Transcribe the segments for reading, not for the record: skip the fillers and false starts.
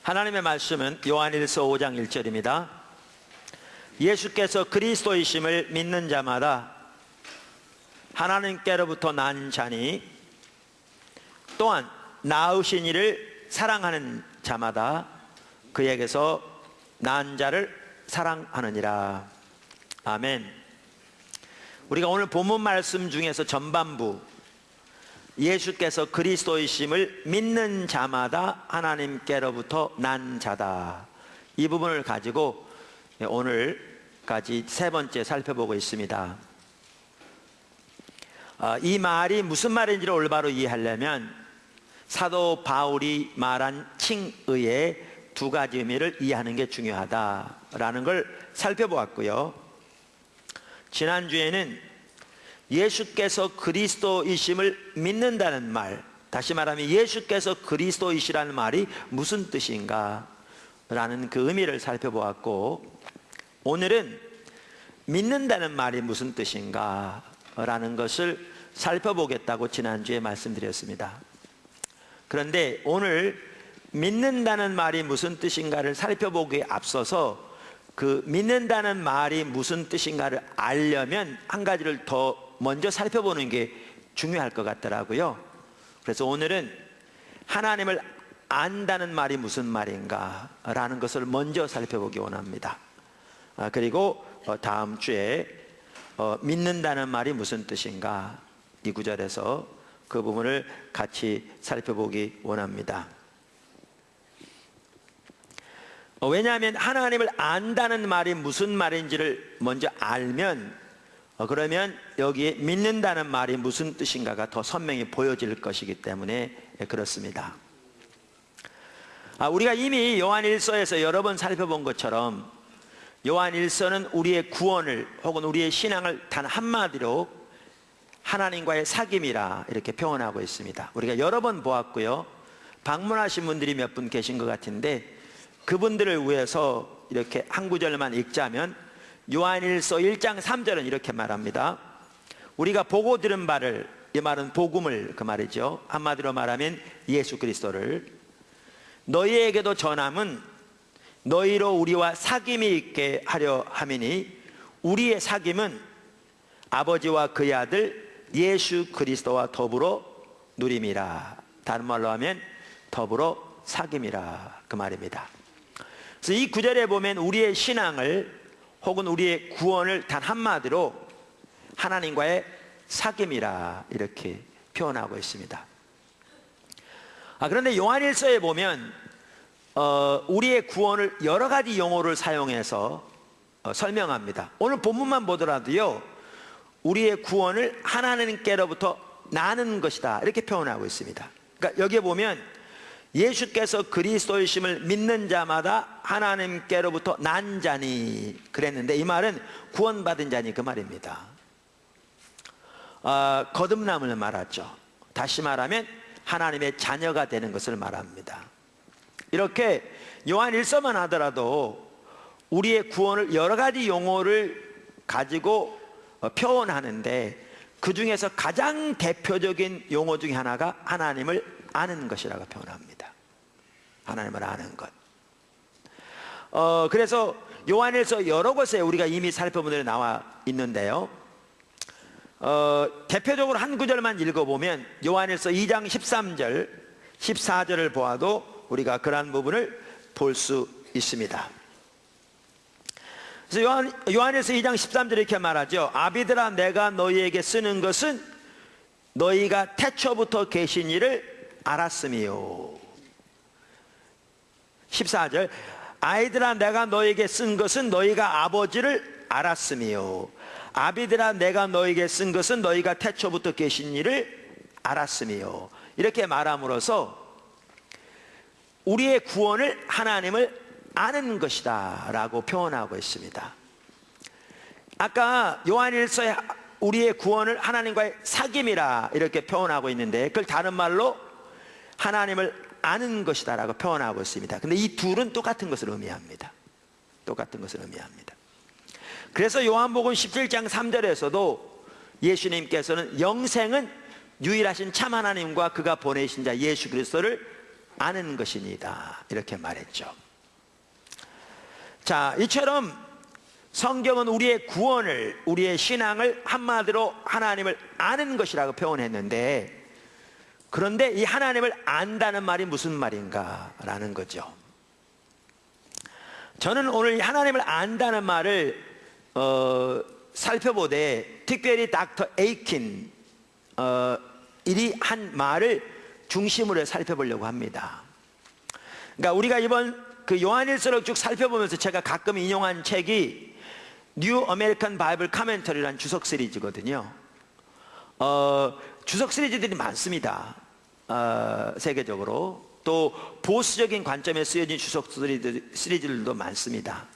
하나님의 말씀은 요한일서 5장 1절입니다. 예수께서 그리스도이심을 믿는 자마다 하나님께로부터 난 자니 또한 낳으신 이를 사랑하는 자마다 그에게서 난 자를 사랑하느니라. 아멘. 우리가 오늘 본문 말씀 중에서 전반부, 예수께서 그리스도이심을 믿는 자마다 하나님께로부터 난 자다, 이 부분을 가지고 오늘까지 세 번째 살펴보고 있습니다. 이 말이 무슨 말인지를 올바로 이해하려면 사도 바울이 말한 칭의의 두 가지 의미를 이해하는 게 중요하다라는 걸 살펴보았고요. 지난주에는 예수께서 그리스도이심을 믿는다는 말, 다시 말하면 예수께서 그리스도이시라는 말이 무슨 뜻인가 라는 그 의미를 살펴보았고, 오늘은 믿는다는 말이 무슨 뜻인가 라는 것을 살펴보겠다고 지난주에 말씀드렸습니다. 그런데 오늘 믿는다는 말이 무슨 뜻인가를 살펴보기에 앞서서 그 믿는다는 말이 무슨 뜻인가를 알려면 한 가지를 더 먼저 살펴보는 게 중요할 것 같더라고요. 그래서 오늘은 하나님을 안다는 말이 무슨 말인가 라는 것을 먼저 살펴보기 원합니다. 그리고 다음 주에 믿는다는 말이 무슨 뜻인가, 이 구절에서 그 부분을 같이 살펴보기 원합니다. 왜냐하면 하나님을 안다는 말이 무슨 말인지를 먼저 알면 그러면 여기에 믿는다는 말이 무슨 뜻인가가 더 선명히 보여질 것이기 때문에 그렇습니다. 우리가 이미 요한일서에서 여러 번 살펴본 것처럼 요한일서는 우리의 구원을 혹은 우리의 신앙을 단 한마디로 하나님과의 사귐이라 이렇게 표현하고 있습니다. 우리가 여러 번 보았고요. 방문하신 분들이 몇 분 계신 것 같은데 그분들을 위해서 이렇게 한 구절만 읽자면 요한일서 1장 3절은 이렇게 말합니다. 우리가 보고 들은 바를, 이 말은 복음을 그 말이죠. 한마디로 말하면 예수 그리스도를 너희에게도 전함은 너희로 우리와 사귐이 있게 하려 함이니 우리의 사귐은 아버지와 그의 아들 예수 그리스도와 더불어 누림이라. 다른 말로 하면 더불어 사귐이라, 그 말입니다. 그래서 이 구절에 보면 우리의 신앙을 혹은 우리의 구원을 단 한마디로 하나님과의 사귐이라 이렇게 표현하고 있습니다. 그런데 요한일서에 보면 우리의 구원을 여러 가지 용어를 사용해서 설명합니다. 오늘 본문만 보더라도요, 우리의 구원을 하나님께로부터 나는 것이다 이렇게 표현하고 있습니다. 그러니까 여기에 보면 예수께서 그리스도이심을 믿는 자마다 하나님께로부터 난 자니 그랬는데, 이 말은 구원받은 자니 그 말입니다. 거듭남을 말하죠. 다시 말하면 하나님의 자녀가 되는 것을 말합니다. 이렇게 요한일서만 하더라도 우리의 구원을 여러 가지 용어를 가지고 표현하는데 그 중에서 가장 대표적인 용어 중에 하나가 하나님을 아는 것이라고 표현합니다. 하나님을 아는 것. 그래서 요한일서 여러 곳에 우리가 이미 살펴본 대로 나와 있는데요. 대표적으로 한 구절만 읽어보면 요한일서 2장 13절, 14절을 보아도 우리가 그러한 부분을 볼 수 있습니다. 그래서 요한일서 2장 13절에 이렇게 말하죠. 아비들아, 내가 너희에게 쓰는 것은 너희가 태초부터 계신 이를 알았음이요. 14절, 아이들아, 내가 너에게 쓴 것은 너희가 아버지를 알았음이요. 아비들아, 내가 너에게 쓴 것은 너희가 태초부터 계신 이를 알았음이요. 이렇게 말함으로써 우리의 구원을 하나님을 아는 것이다 라고 표현하고 있습니다. 아까 요한일서에 우리의 구원을 하나님과의 사귐이라 이렇게 표현하고 있는데, 그걸 다른 말로 하나님을 아는 것이다 라고 표현하고 있습니다. 근데 이 둘은 똑같은 것을 의미합니다. 똑같은 것을 의미합니다. 그래서 요한복음 17장 3절에서도 예수님께서는 영생은 유일하신 참 하나님과 그가 보내신 자 예수 그리스도를 아는 것이니다, 이렇게 말했죠. 자, 이처럼 성경은 우리의 구원을, 우리의 신앙을 한마디로 하나님을 아는 것이라고 표현했는데, 그런데 이 하나님을 안다는 말이 무슨 말인가 라는 거죠. 저는 오늘 하나님을 안다는 말을 살펴보되 특별히 닥터 에이킨 이리 한 말을 중심으로 해서 살펴보려고 합니다. 그러니까 우리가 이번 그 요한일서를 쭉 살펴보면서 제가 가끔 인용한 책이 뉴 아메리칸 바이블 카멘터리라는 주석 시리즈거든요. 주석 시리즈들이 많습니다. 세계적으로 또 보수적인 관점에 쓰여진 주석 시리즈들도 많습니다.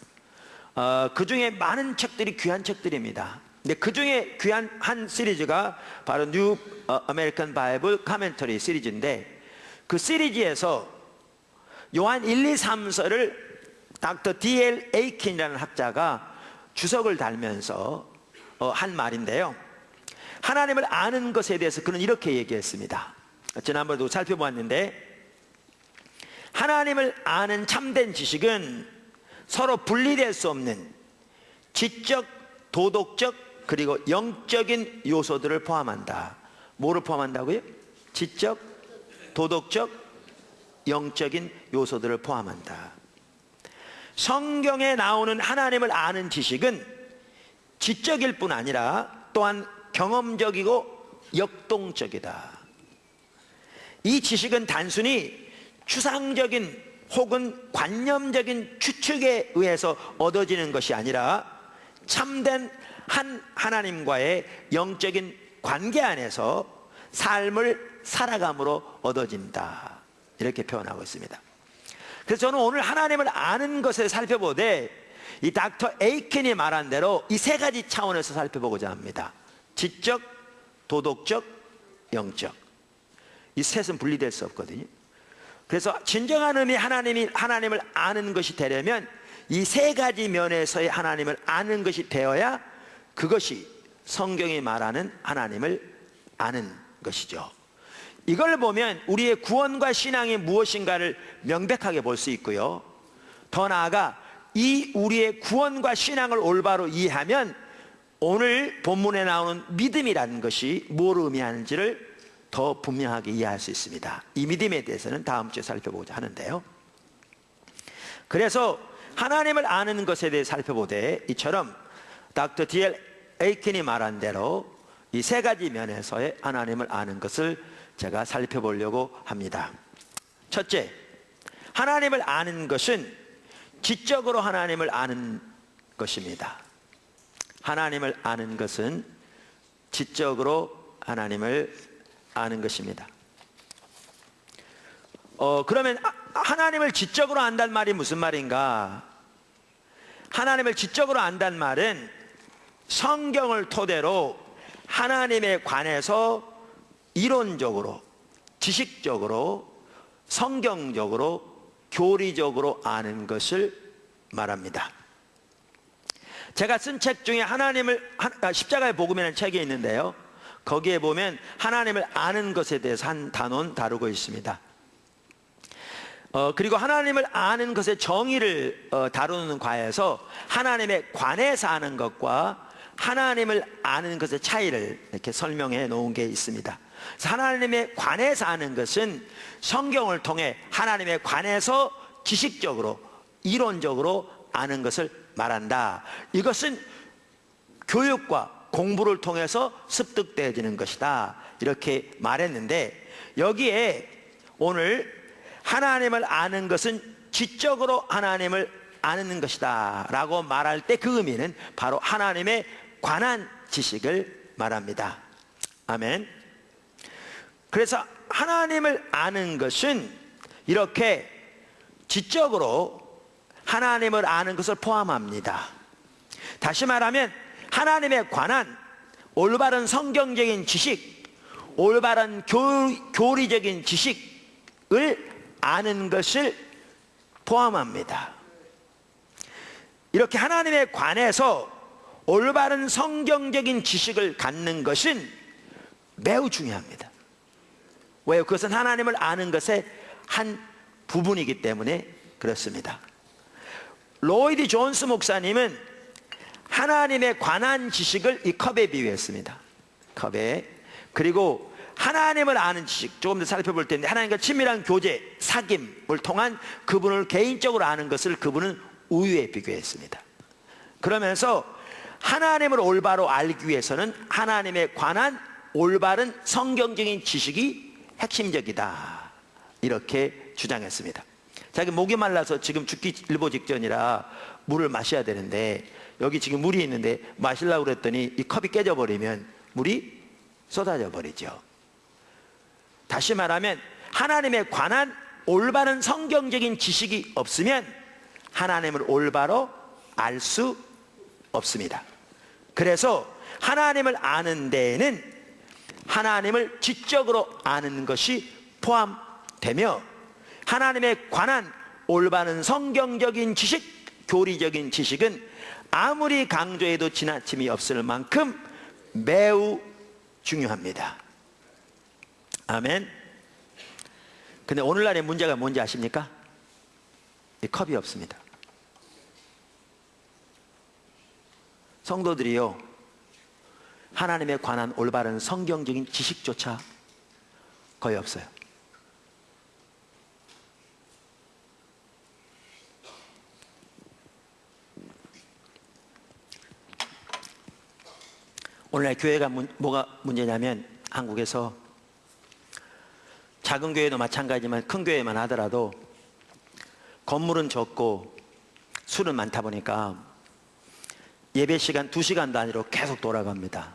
그 중에 많은 책들이 귀한 책들입니다. 근데 그 중에 귀한 한 시리즈가 바로 뉴 아메리칸 바이블 카멘터리 시리즈인데, 그 시리즈에서 요한 1, 2, 3서를 닥터 D.L. 에이킨이라는 학자가 주석을 달면서 한 말인데요, 하나님을 아는 것에 대해서 그는 이렇게 얘기했습니다. 지난번에도 살펴보았는데, 하나님을 아는 참된 지식은 서로 분리될 수 없는 지적, 도덕적, 그리고 영적인 요소들을 포함한다. 뭐를 포함한다고요? 지적, 도덕적, 영적인 요소들을 포함한다. 성경에 나오는 하나님을 아는 지식은 지적일 뿐 아니라 또한 경험적이고 역동적이다. 이 지식은 단순히 추상적인 혹은 관념적인 추측에 의해서 얻어지는 것이 아니라 참된 한 하나님과의 영적인 관계 안에서 삶을 살아감으로 얻어진다, 이렇게 표현하고 있습니다. 그래서 저는 오늘 하나님을 아는 것을 살펴보되 이 닥터 에이켄이 말한 대로 이 세 가지 차원에서 살펴보고자 합니다. 지적, 도덕적, 영적. 이 셋은 분리될 수 없거든요. 그래서 진정한 의미의 하나님을 아는 것이 되려면 이 세 가지 면에서의 하나님을 아는 것이 되어야 그것이 성경이 말하는 하나님을 아는 것이죠. 이걸 보면 우리의 구원과 신앙이 무엇인가를 명백하게 볼 수 있고요, 더 나아가 이 우리의 구원과 신앙을 올바로 이해하면 오늘 본문에 나오는 믿음이라는 것이 뭘 의미하는지를 더 분명하게 이해할 수 있습니다. 이 믿음에 대해서는 다음 주에 살펴보고자 하는데요, 그래서 하나님을 아는 것에 대해 살펴보되 이처럼 닥터 D.L. 에이킨이 말한 대로 이 세 가지 면에서의 하나님을 아는 것을 제가 살펴보려고 합니다. 첫째, 하나님을 아는 것은 지적으로 하나님을 아는 것입니다. 하나님을 아는 것은 지적으로 하나님을 아는 것입니다. 그러면 하나님을 지적으로 안다는 말이 무슨 말인가? 하나님을 지적으로 안다는 말은 성경을 토대로 하나님에 관해서 이론적으로, 지식적으로, 성경적으로, 교리적으로 아는 것을 말합니다. 제가 쓴 책 중에 십자가의 복음이라는 책이 있는데요, 거기에 보면 하나님을 아는 것에 대해서 한 단원 다루고 있습니다. 그리고 하나님을 아는 것의 정의를 다루는 과에서 하나님에 관해서 아는 것과 하나님을 아는 것의 차이를 이렇게 설명해 놓은 게 있습니다. 그래서 하나님에 관해서 아는 것은 성경을 통해 하나님에 관해서 지식적으로, 이론적으로 아는 것을 말한다. 이것은 교육과 공부를 통해서 습득되어지는 것이다, 이렇게 말했는데, 여기에 오늘 하나님을 아는 것은 지적으로 하나님을 아는 것이다 라고 말할 때 그 의미는 바로 하나님에 관한 지식을 말합니다. 아멘. 그래서 하나님을 아는 것은 이렇게 지적으로 하나님을 아는 것을 포함합니다. 다시 말하면 하나님에 관한 올바른 성경적인 지식, 올바른 교리적인 지식을 아는 것을 포함합니다. 이렇게 하나님에 관해서 올바른 성경적인 지식을 갖는 것은 매우 중요합니다. 왜요? 그것은 하나님을 아는 것의 한 부분이기 때문에 그렇습니다. 로이드 존스 목사님은 하나님에 관한 지식을 이 컵에 비유했습니다. 컵에. 그리고 하나님을 아는 지식, 조금 더 살펴볼 텐데, 하나님과 친밀한 교제, 사귐을 통한 그분을 개인적으로 아는 것을 그분은 우유에 비교했습니다. 그러면서 하나님을 올바로 알기 위해서는 하나님에 관한 올바른 성경적인 지식이 핵심적이다, 이렇게 주장했습니다. 자기 목이 말라서 지금 죽기 일보 직전이라 물을 마셔야 되는데, 여기 지금 물이 있는데 마시려고 그랬더니 이 컵이 깨져버리면 물이 쏟아져 버리죠. 다시 말하면 하나님에 관한 올바른 성경적인 지식이 없으면 하나님을 올바로 알 수 없습니다. 그래서 하나님을 아는 데에는 하나님을 지적으로 아는 것이 포함되며, 하나님에 관한 올바른 성경적인 지식, 교리적인 지식은 아무리 강조해도 지나침이 없을 만큼 매우 중요합니다. 아멘. 근데 오늘날의 문제가 뭔지 아십니까? 이 컵이 없습니다. 성도들이요, 하나님에 관한 올바른 성경적인 지식조차 거의 없어요. 오늘날 교회가 뭐가 문제냐면, 한국에서 작은 교회도 마찬가지지만 큰 교회만 하더라도 건물은 적고 술은 많다 보니까 예배 시간 2시간 단위로 계속 돌아갑니다.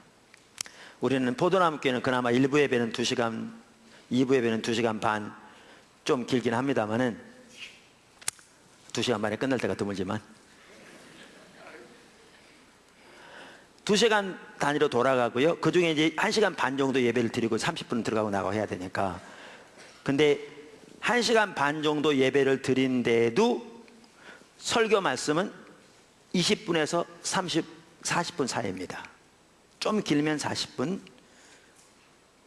우리는 포도나무교회는 그나마 1부 예배는 2시간, 2부 예배는 2시간 반, 좀 길긴 합니다만은 2시간 반에 끝날 때가 드물지만 2시간 단위로 돌아가고요. 그 중에 이제 1시간 반 정도 예배를 드리고 30분 들어가고 나가고 해야 되니까. 근데 1시간 반 정도 예배를 드린데도 설교 말씀은 20분에서 40분 사이입니다. 좀 길면 40분,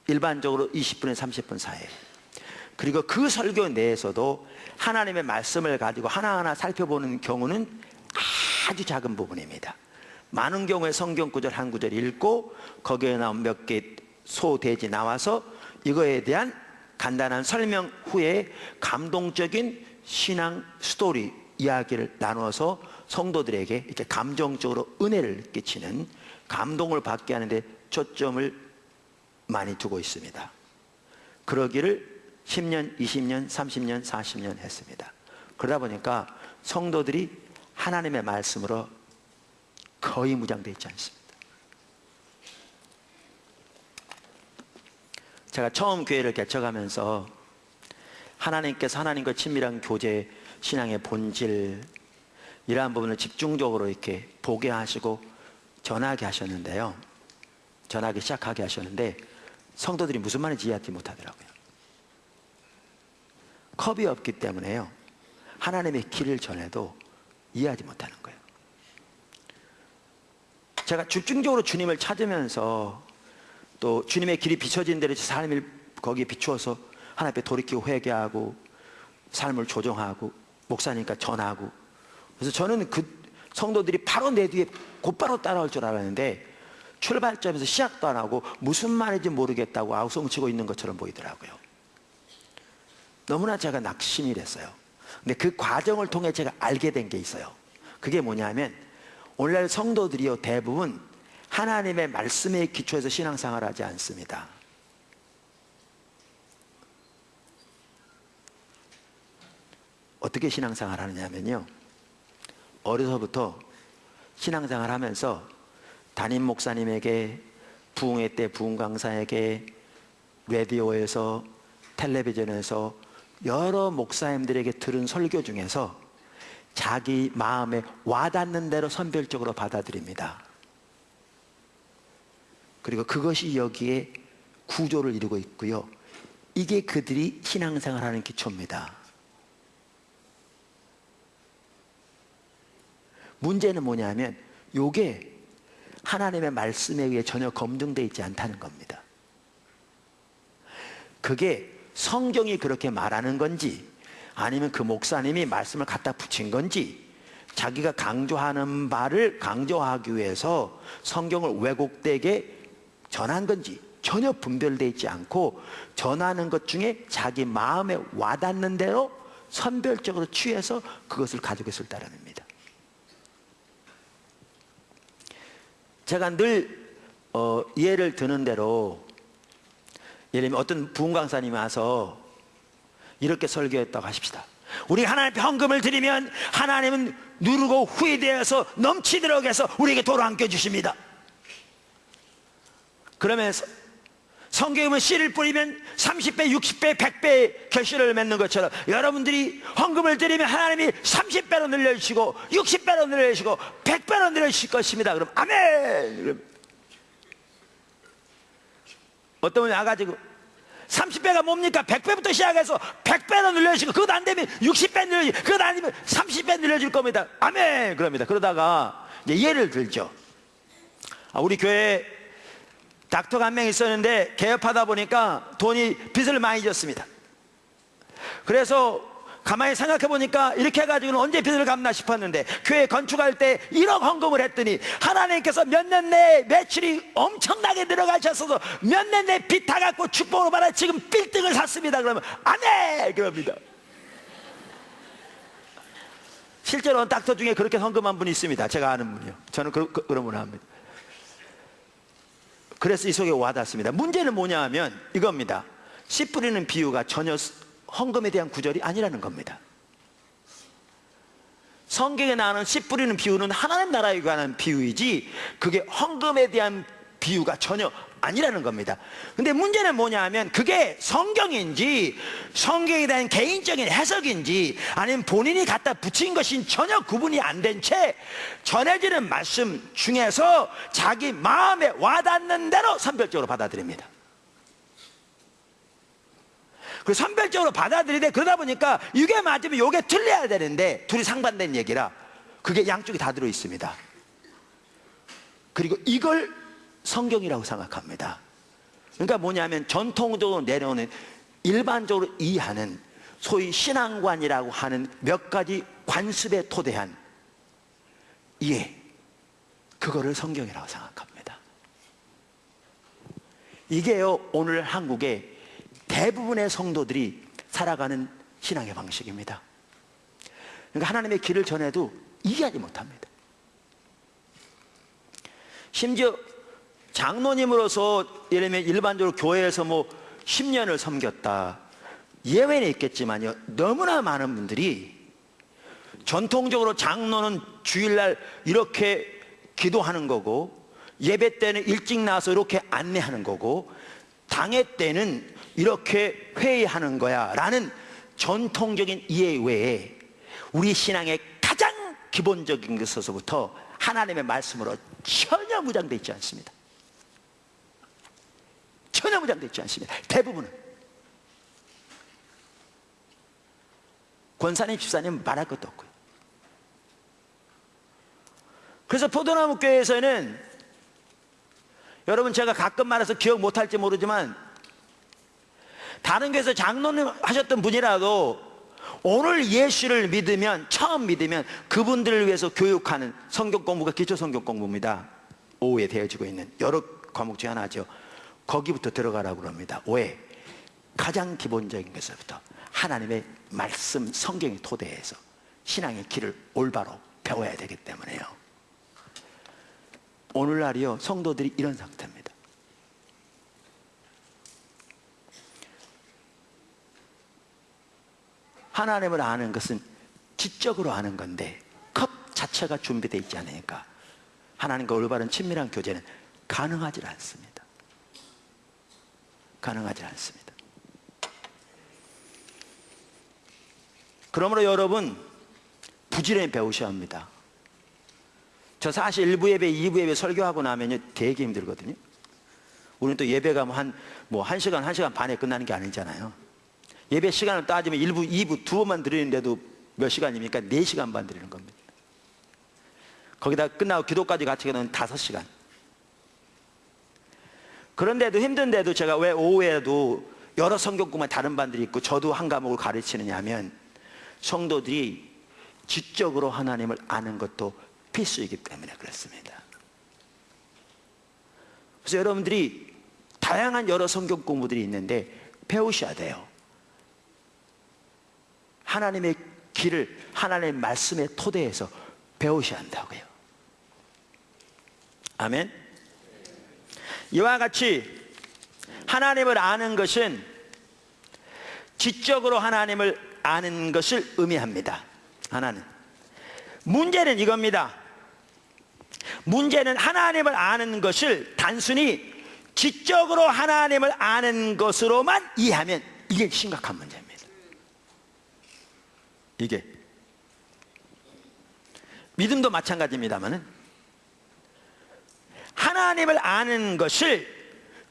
일반적으로 20분에서 30분 사이. 그리고 그 설교 내에서도 하나님의 말씀을 가지고 하나하나 살펴보는 경우는 아주 작은 부분입니다. 많은 경우에 성경 구절 한 구절 읽고 거기에 나온 몇 개 소대지 나와서 이거에 대한 간단한 설명 후에 감동적인 신앙 스토리 이야기를 나눠서 성도들에게 이렇게 감정적으로 은혜를 끼치는, 감동을 받게 하는데 초점을 많이 두고 있습니다. 그러기를 10년, 20년, 30년, 40년 했습니다. 그러다 보니까 성도들이 하나님의 말씀으로 거의 무장되어 있지 않습니다. 제가 처음 교회를 개척하면서 하나님께서 하나님과 친밀한 교제, 신앙의 본질, 이러한 부분을 집중적으로 이렇게 보게 하시고 전하게 하셨는데요. 전하기 시작하게 하셨는데 성도들이 무슨 말인지 이해하지 못하더라고요. 컵이 없기 때문에요, 하나님의 길을 전해도 이해하지 못하는 거예요. 제가 집중적으로 주님을 찾으면서 또 주님의 길이 비춰진 대로 삶을 거기에 비추어서 하나님 앞에 돌이키고 회개하고 삶을 조정하고 목사님과 전하고, 그래서 저는 그 성도들이 바로 내 뒤에 곧바로 따라올 줄 알았는데 출발점에서 시작도 안 하고 무슨 말인지 모르겠다고 아우성치고 있는 것처럼 보이더라고요. 너무나 제가 낙심이 됐어요. 근데 그 과정을 통해 제가 알게 된 게 있어요. 그게 뭐냐면, 오늘날 성도들이요, 대부분 하나님의 말씀에 기초해서 신앙생활을 하지 않습니다. 어떻게 신앙생활을 하느냐면요, 어려서부터 신앙생활을 하면서 담임 목사님에게, 부흥회 때 부흥 강사에게, 라디오에서, 텔레비전에서 여러 목사님들에게 들은 설교 중에서 자기 마음에 와닿는 대로 선별적으로 받아들입니다. 그리고 그것이 여기에 구조를 이루고 있고요, 이게 그들이 신앙생활하는 기초입니다. 문제는 뭐냐면 이게 하나님의 말씀에 의해 전혀 검증되어 있지 않다는 겁니다. 그게 성경이 그렇게 말하는 건지, 아니면 그 목사님이 말씀을 갖다 붙인 건지, 자기가 강조하는 바를 강조하기 위해서 성경을 왜곡되게 전한 건지 전혀 분별되어 있지 않고, 전하는 것 중에 자기 마음에 와닿는 대로 선별적으로 취해서 그것을 가지고 있을 따름입니다. 제가 늘 예를 드는 대로, 예를 들면 어떤 부흥강사님이 와서 이렇게 설교했다고 하십시다. 우리 하나님 헌금을 드리면 하나님은 누르고 후회되어서 넘치도록 해서 우리에게 도로 안겨 주십니다. 그러면서 성경에 보면 씨를 뿌리면 30배, 60배, 100배의 결실을 맺는 것처럼, 여러분들이 헌금을 드리면 하나님이 30배로 늘려주시고 60배로 늘려주시고 100배로 늘려주실 것입니다. 그럼 아멘! 어떤 분이 와가지고 30배가 뭡니까? 100배부터 시작해서 100배로 늘려주시고, 그것 안 되면 60배 늘려주시고, 그것 아니면 30배 늘려줄 겁니다. 아멘! 그럽니다. 그러다가 이제 예를 들죠. 우리 교회에 닥터가 한 명 있었는데 개업하다 보니까 돈이 빚을 많이 졌습니다. 그래서 가만히 생각해 보니까 이렇게 해가지고는 언제 빚을 갚나 싶었는데, 교회 건축할 때 1억 헌금을 했더니 하나님께서 몇 년 내에 매출이 엄청나게 늘어가셔서 몇 년 내에 빚 다 갚고 축복을 받아 지금 빌딩을 샀습니다. 그러면 아멘! 그럽니다. 실제로 닥터 중에 그렇게 헌금한 분이 있습니다. 제가 아는 분이요. 저는 그런 분을 합니다. 그래서 이 속에 와닿습니다. 문제는 뭐냐 하면 이겁니다. 씨 뿌리는 비유가 전혀 헌금에 대한 구절이 아니라는 겁니다. 성경에 나오는 씨 뿌리는 비유는 하나님 나라에 관한 비유이지, 그게 헌금에 대한 비유가 전혀 아니라는 겁니다. 근데 문제는 뭐냐 하면 그게 성경인지 성경에 대한 개인적인 해석인지 아니면 본인이 갖다 붙인 것인 전혀 구분이 안 된 채 전해지는 말씀 중에서 자기 마음에 와닿는 대로 선별적으로 받아들입니다. 그 선별적으로 받아들이되, 그러다 보니까 이게 맞으면 이게 틀려야 되는데 둘이 상반된 얘기라 그게 양쪽이 다 들어 있습니다. 그리고 이걸 성경이라고 생각합니다. 그러니까 뭐냐면 전통적으로 내려오는 일반적으로 이해하는 소위 신앙관이라고 하는 몇 가지 관습에 토대한 이해, 그거를 성경이라고 생각합니다. 이게요 오늘 한국의 대부분의 성도들이 살아가는 신앙의 방식입니다. 그러니까 하나님의 길을 전해도 이해하지 못합니다. 심지어 장로님으로서 예를 들면 일반적으로 교회에서 뭐 10년을 섬겼다, 예외는 있겠지만요, 너무나 많은 분들이 전통적으로 장로는 주일날 이렇게 기도하는 거고, 예배 때는 일찍 나와서 이렇게 안내하는 거고, 당회 때는 이렇게 회의하는 거야 라는 전통적인 이해 외에 우리 신앙의 가장 기본적인 것에서부터 하나님의 말씀으로 전혀 무장되어 있지 않습니다. 전혀 무장되어 있지 않습니다. 대부분은. 권사님, 집사님 말할 것도 없고요. 그래서 포도나무 교회에서는 여러분, 제가 가끔 말해서 기억 못할지 모르지만 다른 교회에서 장로님 하셨던 분이라도 오늘 예수를 믿으면, 처음 믿으면 그분들을 위해서 교육하는 성경 공부가 기초 성경 공부입니다. 오후에 되어지고 있는 여러 과목 중에 하나죠. 거기부터 들어가라고 합니다. 왜? 가장 기본적인 것부터 하나님의 말씀, 성경의 토대에서 신앙의 길을 올바로 배워야 되기 때문에요. 오늘날이요 성도들이 이런 상태입니다. 하나님을 아는 것은 지적으로 아는 건데 컵 자체가 준비되어 있지 않으니까 하나님과 올바른 친밀한 교제는 가능하지 않습니다. 가능하지 않습니다. 그러므로 여러분 부지런히 배우셔야 합니다. 저 사실 1부 예배, 2부 예배 설교하고 나면요 되게 힘들거든요. 우리는 또 예배가 한 1시간, 1시간 반에 끝나는 게 아니잖아요. 예배 시간을 따지면 1부, 2부 두 번만 드리는데도 몇 시간입니까? 4시간 반 드리는 겁니다. 거기다 끝나고 기도까지 같이 가면 5시간. 그런데도 힘든데도 제가 왜 오후에도 여러 성경구만 다른 반들이 있고 저도 한 과목을 가르치느냐 하면 성도들이 지적으로 하나님을 아는 것도 필수이기 때문에 그렇습니다. 그래서 여러분들이 다양한 여러 성경 공부들이 있는데 배우셔야 돼요. 하나님의 길을 하나님의 말씀의 토대에서 배우셔야 한다고요. 아멘. 이와 같이 하나님을 아는 것은 지적으로 하나님을 아는 것을 의미합니다. 하나는. 문제는 이겁니다. 문제는 하나님을 아는 것을 단순히 지적으로 하나님을 아는 것으로만 이해하면 이게 심각한 문제입니다. 이게 믿음도 마찬가지입니다만은 하나님을 아는 것을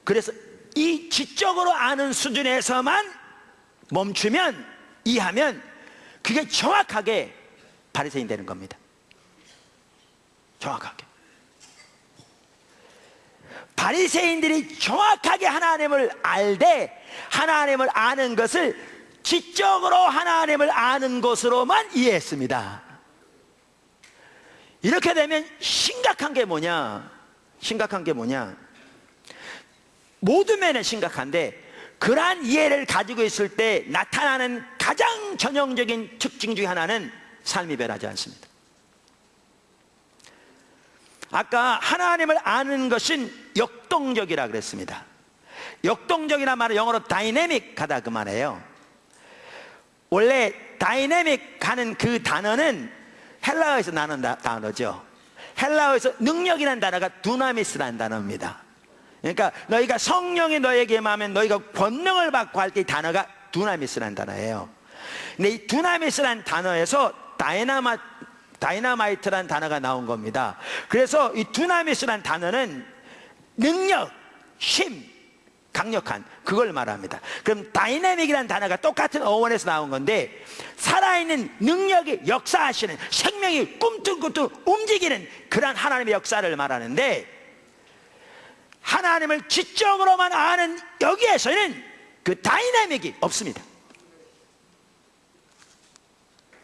그래서 이 지적으로 아는 수준에서만 멈추면 이해하면 그게 정확하게 바리새인 되는 겁니다. 정확하게. 바리새인들이 정확하게 하나님을 알되 하나님을 아는 것을 지적으로 하나님을 아는 것으로만 이해했습니다. 이렇게 되면 심각한 게 뭐냐? 심각한 게 뭐냐? 모든 면에 심각한데 그러한 이해를 가지고 있을 때 나타나는 가장 전형적인 특징 중에 하나는 삶이 변하지 않습니다. 아까 하나님을 아는 것은 역동적이라 그랬습니다. 역동적이란 말은 영어로 다이내믹하다 그 말이에요. 원래 다이내믹 하는 그 단어는 헬라어에서 나는 단어죠. 헬라어에서 능력이라는 단어가 두나미스라는 단어입니다. 그러니까 너희가 성령이 너에게 임하면 너희가 권능을 받고 할 때 이 단어가 두나미스라는 단어예요. 근데 이 두나미스라는 단어에서 다이나마이트라는 단어가 나온 겁니다. 그래서 이 두나미스라는 단어는 능력, 힘, 강력한 그걸 말합니다. 그럼 다이내믹이라는 단어가 똑같은 어원에서 나온 건데 살아있는 능력이 역사하시는 생명이 꿈틀꿈틀 움직이는 그런 하나님의 역사를 말하는데 하나님을 지적으로만 아는 여기에서는 그 다이내믹이 없습니다.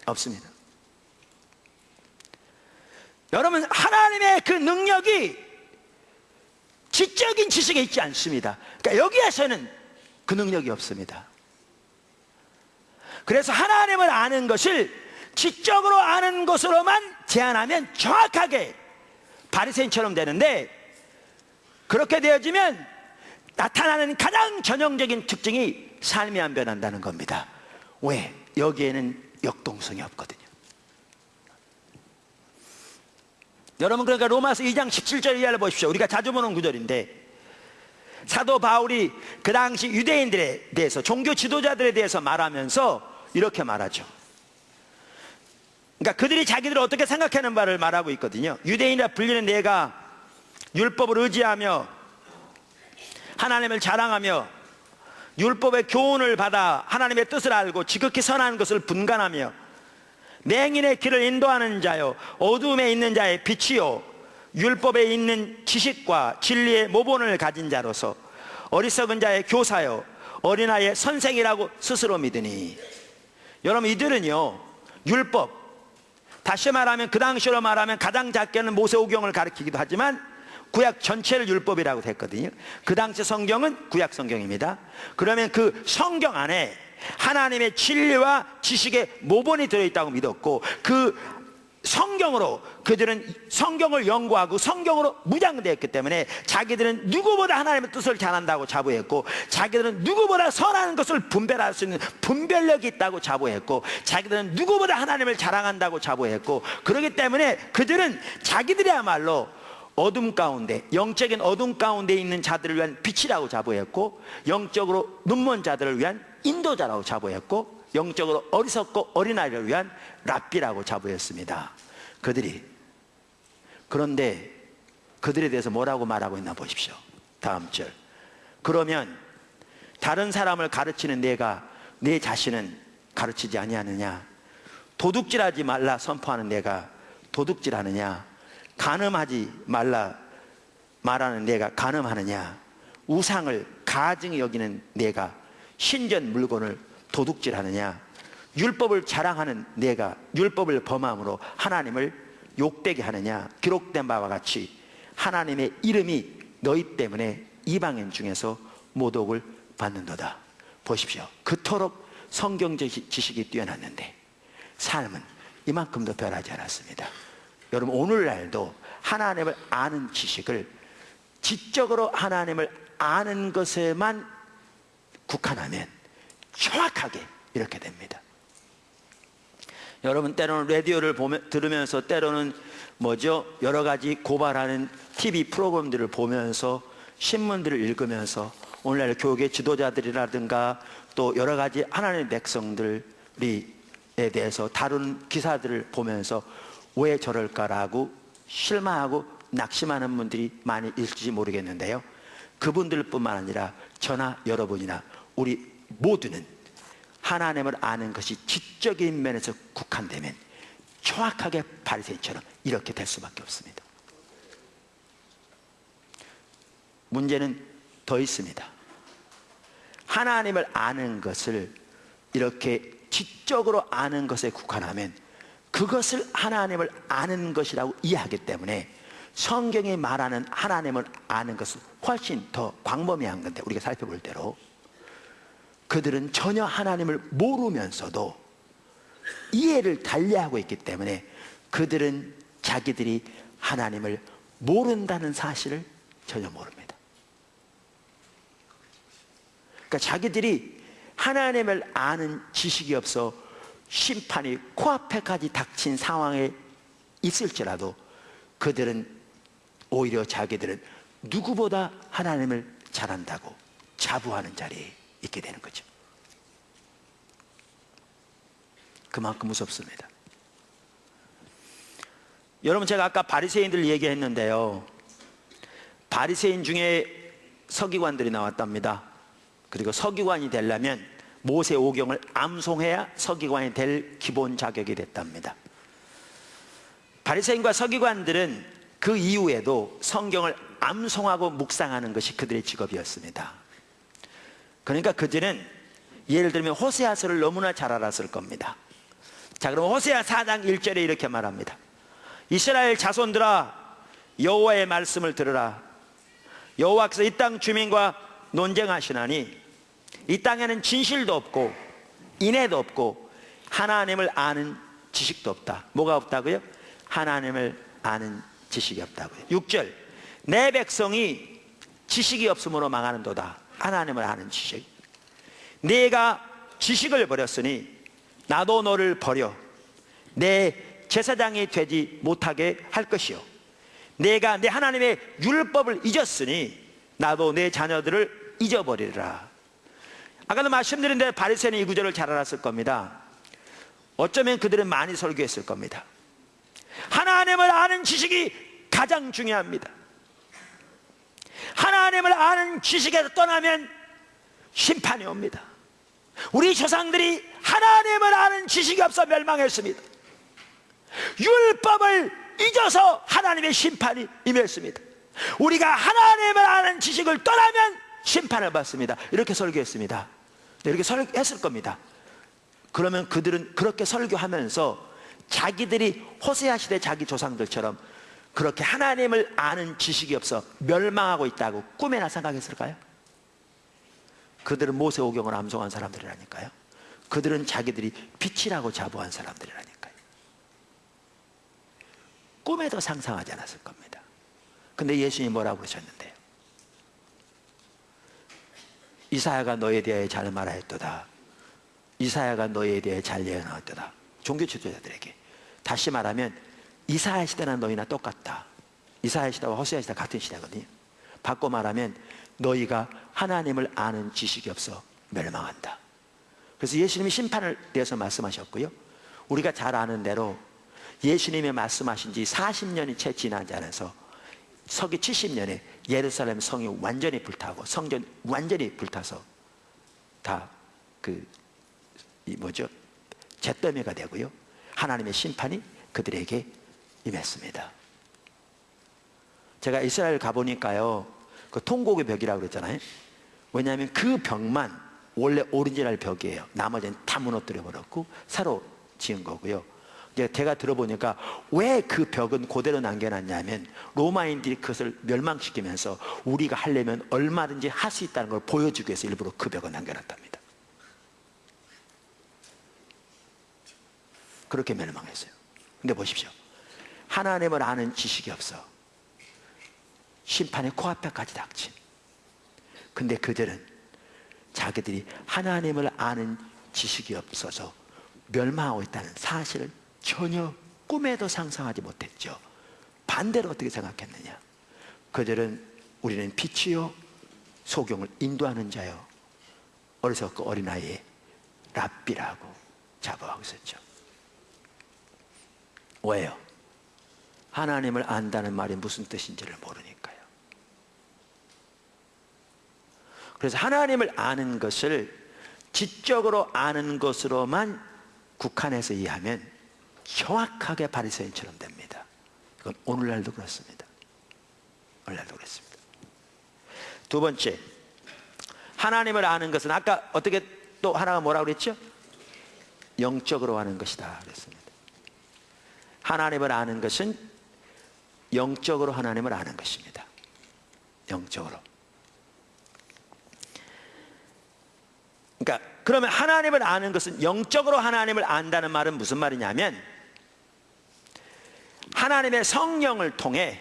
없습니다. 여러분 하나님의 그 능력이 지적인 지식에 있지 않습니다. 그러니까 여기에서는 그 능력이 없습니다. 그래서 하나님을 아는 것을 지적으로 아는 것으로만 제한하면 정확하게 바리새인처럼 되는데 그렇게 되어지면 나타나는 가장 전형적인 특징이 삶이 안 변한다는 겁니다. 왜? 여기에는 역동성이 없거든요. 여러분 그러니까 로마서 2장 17절 이하를 보십시오. 우리가 자주 보는 구절인데 사도 바울이 그 당시 유대인들에 대해서 종교 지도자들에 대해서 말하면서 이렇게 말하죠. 그러니까 그들이 자기들을 어떻게 생각하는 바를 말하고 있거든요. 유대인이라 불리는 내가 율법을 의지하며 하나님을 자랑하며 율법의 교훈을 받아 하나님의 뜻을 알고 지극히 선한 것을 분간하며 맹인의 길을 인도하는 자요 어둠에 있는 자의 빛이요 율법에 있는 지식과 진리의 모본을 가진 자로서 어리석은 자의 교사요 어린아이의 선생이라고 스스로 믿으니. 여러분 이들은요 율법, 다시 말하면 그 당시로 말하면 가장 작게는 모세오경을 가리키기도 하지만 구약 전체를 율법이라고 했거든요. 그 당시 성경은 구약 성경입니다. 그러면 그 성경 안에 하나님의 진리와 지식의 모본이 들어있다고 믿었고 그 성경으로 그들은 성경을 연구하고 성경으로 무장되었기 때문에 자기들은 누구보다 하나님의 뜻을 잘한다고 자부했고 자기들은 누구보다 선한 것을 분별할 수 있는 분별력이 있다고 자부했고 자기들은 누구보다 하나님을 자랑한다고 자부했고 그렇기 때문에 그들은 자기들이야말로 어둠 가운데 영적인 어둠 가운데 있는 자들을 위한 빛이라고 자부했고 영적으로 눈먼 자들을 위한 인도자라고 자부했고 영적으로 어리석고 어린아이를 위한 랍비라고 자부했습니다. 그들이. 그런데 그들에 대해서 뭐라고 말하고 있나 보십시오. 다음 절. 그러면 다른 사람을 가르치는 내가 내 자신은 가르치지 아니하느냐? 도둑질하지 말라 선포하는 내가 도둑질하느냐? 간음하지 말라 말하는 내가 간음하느냐? 우상을 가증히 여기는 내가 신전 물건을 도둑질하느냐? 율법을 자랑하는 내가 율법을 범함으로 하나님을 욕되게 하느냐? 기록된 바와 같이 하나님의 이름이 너희 때문에 이방인 중에서 모독을 받는도다. 보십시오. 그토록 성경 지식이 뛰어났는데 삶은 이만큼도 변하지 않았습니다. 여러분, 오늘날도 하나님을 아는 지식을 지적으로 하나님을 아는 것에만 국한하면 정확하게 이렇게 됩니다. 여러분, 때로는 라디오를 들으면서, 때로는 여러 가지 고발하는 TV 프로그램들을 보면서, 신문들을 읽으면서, 오늘날 교회 지도자들이라든가 또 여러 가지 하나님의 백성들에 대해서 다루는 기사들을 보면서 왜 저럴까라고 실망하고 낙심하는 분들이 많이 있을지 모르겠는데요, 그분들뿐만 아니라 저나 여러분이나 우리 모두는 하나님을 아는 것이 지적인 면에서 국한되면 정확하게 바리새인처럼 이렇게 될 수밖에 없습니다. 문제는 더 있습니다. 하나님을 아는 것을 이렇게 지적으로 아는 것에 국한하면 그것을 하나님을 아는 것이라고 이해하기 때문에 성경이 말하는 하나님을 아는 것은 훨씬 더 광범위한 건데, 우리가 살펴볼 대로 그들은 전혀 하나님을 모르면서도 이해를 달리하고 있기 때문에 그들은 자기들이 하나님을 모른다는 사실을 전혀 모릅니다. 그러니까 자기들이 하나님을 아는 지식이 없어 심판이 코앞에까지 닥친 상황에 있을지라도 그들은 오히려 자기들은 누구보다 하나님을 잘 안다고 자부하는 자리에 있게 되는 거죠. 그만큼 무섭습니다. 여러분, 제가 아까 바리새인들 얘기했는데요, 바리새인 중에 서기관들이 나왔답니다. 그리고 서기관이 되려면 모세오경을 암송해야 서기관이 될 기본 자격이 됐답니다. 바리새인과 서기관들은 그 이후에도 성경을 암송하고 묵상하는 것이 그들의 직업이었습니다. 그러니까 그들은 예를 들면 호세아서를 너무나 잘 알았을 겁니다. 자, 그럼 호세아 4장 1절에 이렇게 말합니다. 이스라엘 자손들아, 여호와의 말씀을 들으라. 여호와께서 이 땅 주민과 논쟁하시나니 이 땅에는 진실도 없고 인애도 없고 하나님을 아는 지식도 없다. 뭐가 없다고요? 하나님을 아는 지식이 없다고요. 6절, 내 백성이 지식이 없으므로 망하는도다. 하나님을 아는 지식. 네가 지식을 버렸으니 나도 너를 버려 내 제사장이 되지 못하게 할 것이요, 내가 내 하나님의 율법을 잊었으니 나도 내 자녀들을 잊어버리리라. 아까도 말씀드린 대로 바리새인은 이 구절을 잘 알았을 겁니다. 어쩌면 그들은 많이 설교했을 겁니다. 하나님을 아는 지식이 가장 중요합니다. 하나님을 아는 지식에서 떠나면 심판이 옵니다. 우리 조상들이 하나님을 아는 지식이 없어 멸망했습니다. 율법을 잊어서 하나님의 심판이 임했습니다. 우리가 하나님을 아는 지식을 떠나면 심판을 받습니다. 이렇게 설교했습니다. 이렇게 설교했을 겁니다. 그러면 그들은 그렇게 설교하면서 자기들이 호세아 시대 자기 조상들처럼 그렇게 하나님을 아는 지식이 없어 멸망하고 있다고 꿈에나 생각했을까요? 그들은 모세오경을 암송한 사람들이라니까요. 그들은 자기들이 빛이라고 자부한 사람들이라니까요. 꿈에도 상상하지 않았을 겁니다. 근데 예수님이 뭐라고 그러셨는데요? 이사야가 너에 대해 잘 말하였도다. 이사야가 너에 대해 잘 예언하였도다. 종교 지도자들에게. 다시 말하면 이사야 시대나 너희나 똑같다. 이사야 시대와 호세아 시대 같은 시대거든요. 바꿔 말하면 너희가 하나님을 아는 지식이 없어 멸망한다. 그래서 예수님이 심판을 대해서 말씀하셨고요, 우리가 잘 아는 대로 예수님이 말씀하신 지 40년이 채 지나지 않아서 서기 70년에 예루살렘 성이 완전히 불타고 성전 완전히 불타서 다 잿더미가 되고요, 하나님의 심판이 그들에게 임했습니다. 제가 이스라엘 가보니까요, 그 통곡의 벽이라고 그랬잖아요. 왜냐하면 그 벽만 원래 오리지널 벽이에요. 나머지는 다 무너뜨려 버렸고 새로 지은 거고요. 이제 제가 들어보니까 왜 그 벽은 그대로 남겨놨냐면 로마인들이 그것을 멸망시키면서 우리가 하려면 얼마든지 할 수 있다는 걸 보여주기 위해서 일부러 그 벽을 남겨놨답니다. 그렇게 멸망했어요. 근데 보십시오. 하나님을 아는 지식이 없어. 심판이 코앞에까지 닥친. 근데 그들은 자기들이 하나님을 아는 지식이 없어서 멸망하고 있다는 사실을 전혀 꿈에도 상상하지 못했죠. 반대로 어떻게 생각했느냐? 그들은 우리는 빛이요 소경을 인도하는 자요 어리석고 어린아이의 랍비라고 자부하고 있었죠. 왜요? 하나님을 안다는 말이 무슨 뜻인지를 모르니까요. 그래서 하나님을 아는 것을 지적으로 아는 것으로만 국한해서 이해하면 정확하게 바리새인처럼 됩니다. 이건 오늘날도 그렇습니다. 오늘날도 그렇습니다. 두 번째, 하나님을 아는 것은 아까 어떻게 또 하나가 뭐라고 그랬죠? 영적으로 아는 것이다 그랬습니다. 하나님을 아는 것은 영적으로 하나님을 아는 것입니다. 영적으로. 그러니까 그러면 하나님을 아는 것은 영적으로 하나님을 안다는 말은 무슨 말이냐면 하나님의 성령을 통해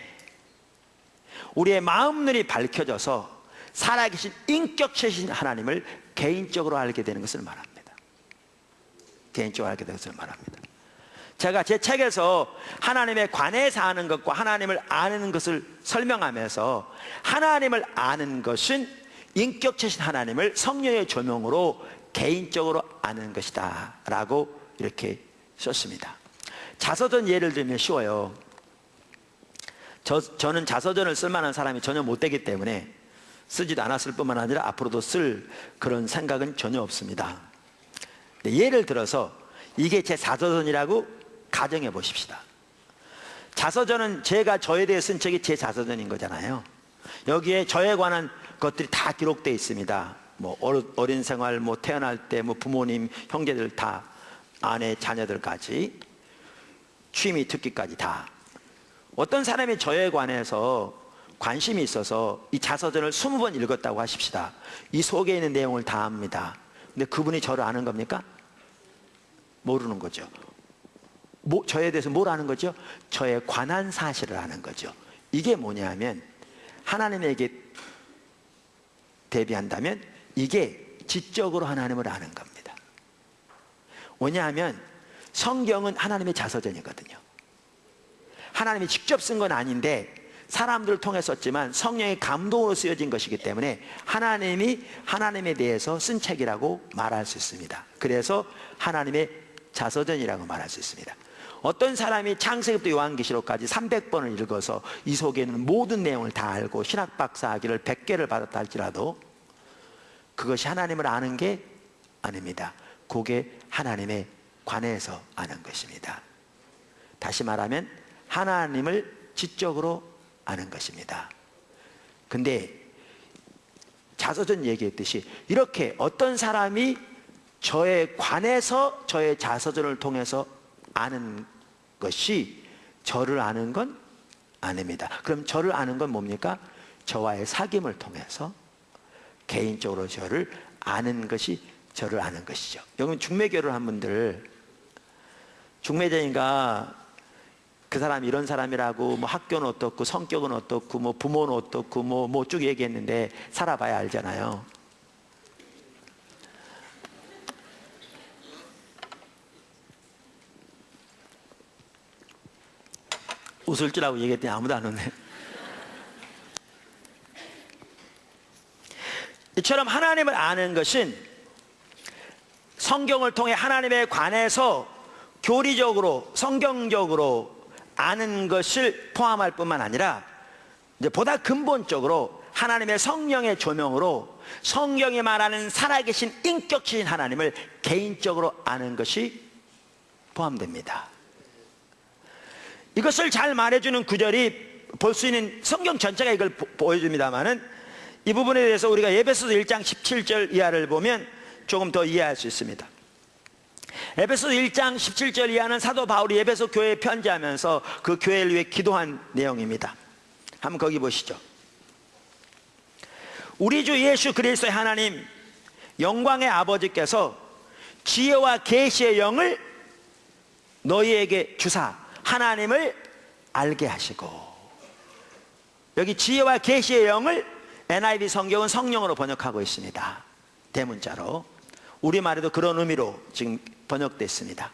우리의 마음눈이 밝혀져서 살아계신 인격체신 하나님을 개인적으로 알게 되는 것을 말합니다. 개인적으로 알게 되는 것을 말합니다. 제가 제 책에서 하나님에 관해서 아는 것과 하나님을 아는 것을 설명하면서 하나님을 아는 것은 인격체신 하나님을 성령의 조명으로 개인적으로 아는 것이다 라고 이렇게 썼습니다. 자서전 예를 들면 쉬워요. 저는 자서전을 쓸만한 사람이 전혀 못 되기 때문에 쓰지도 않았을 뿐만 아니라 앞으로도 쓸 그런 생각은 전혀 없습니다. 예를 들어서 이게 제 자서전이라고 가정해 보십시다. 자서전은 제가 저에 대해 쓴 책이 제 자서전인 거잖아요. 여기에 저에 관한 것들이 다 기록되어 있습니다. 뭐 어린 생활, 뭐 태어날 때, 뭐 부모님, 형제들 다, 아내, 자녀들까지, 취미, 특기까지 다. 어떤 사람이 저에 관해서 관심이 있어서 이 자서전을 20번 읽었다고 하십시다. 이 속에 있는 내용을 다 압니다. 근데 그분이 저를 아는 겁니까? 모르는 거죠. 저에 대해서 뭘 아는 거죠? 저에 관한 사실을 아는 거죠. 이게 뭐냐면 하나님에게 대비한다면 이게 지적으로 하나님을 아는 겁니다. 왜냐하면 성경은 하나님의 자서전이거든요. 하나님이 직접 쓴 건 아닌데 사람들을 통해 썼지만 성령의 감동으로 쓰여진 것이기 때문에 하나님이 하나님에 대해서 쓴 책이라고 말할 수 있습니다. 그래서 하나님의 자서전이라고 말할 수 있습니다. 어떤 사람이 창세기부터 요한계시록까지 300번을 읽어서 이 속에 있는 모든 내용을 다 알고 신학박사 학위를 100개를 받았다 할지라도 그것이 하나님을 아는 게 아닙니다. 그게 하나님에 관해서 아는 것입니다. 다시 말하면 하나님을 지적으로 아는 것입니다. 근데 자서전 얘기했듯이 이렇게 어떤 사람이 저에 관해서 저의 자서전을 통해서 아는 것이 저를 아는 건 아닙니다. 그럼 저를 아는 건 뭡니까? 저와의 사귐을 통해서 개인적으로 저를 아는 것이 저를 아는 것이죠. 여러분 중매교를 한 분들 중매자니까 그 사람이 이런 사람이라고 뭐 학교는 어떻고 성격은 어떻고 뭐 부모는 어떻고 뭐 쭉 얘기했는데 살아봐야 알잖아요. 웃을 줄 알고 얘기했더니 아무도 안 웃네. 이처럼 하나님을 아는 것은 성경을 통해 하나님에 관해서 교리적으로 성경적으로 아는 것을 포함할 뿐만 아니라 이제 보다 근본적으로 하나님의 성령의 조명으로 성경이 말하는 살아계신 인격체인 하나님을 개인적으로 아는 것이 포함됩니다. 이것을 잘 말해주는 구절이 볼 수 있는 성경 전체가 이걸 보여줍니다만은 이 부분에 대해서 우리가 에베소서 1장 17절 이하를 보면 조금 더 이해할 수 있습니다. 에베소 1장 17절 이하는 사도 바울이 에베소 교회에 편지하면서 그 교회를 위해 기도한 내용입니다. 한번 거기 보시죠. 우리 주 예수 그리스도의 하나님 영광의 아버지께서 지혜와 계시의 영을 너희에게 주사 하나님을 알게 하시고, 여기 지혜와 계시의 영을 NIV 성경은 성령으로 번역하고 있습니다. 대문자로. 우리말에도 그런 의미로 지금 번역됐습니다.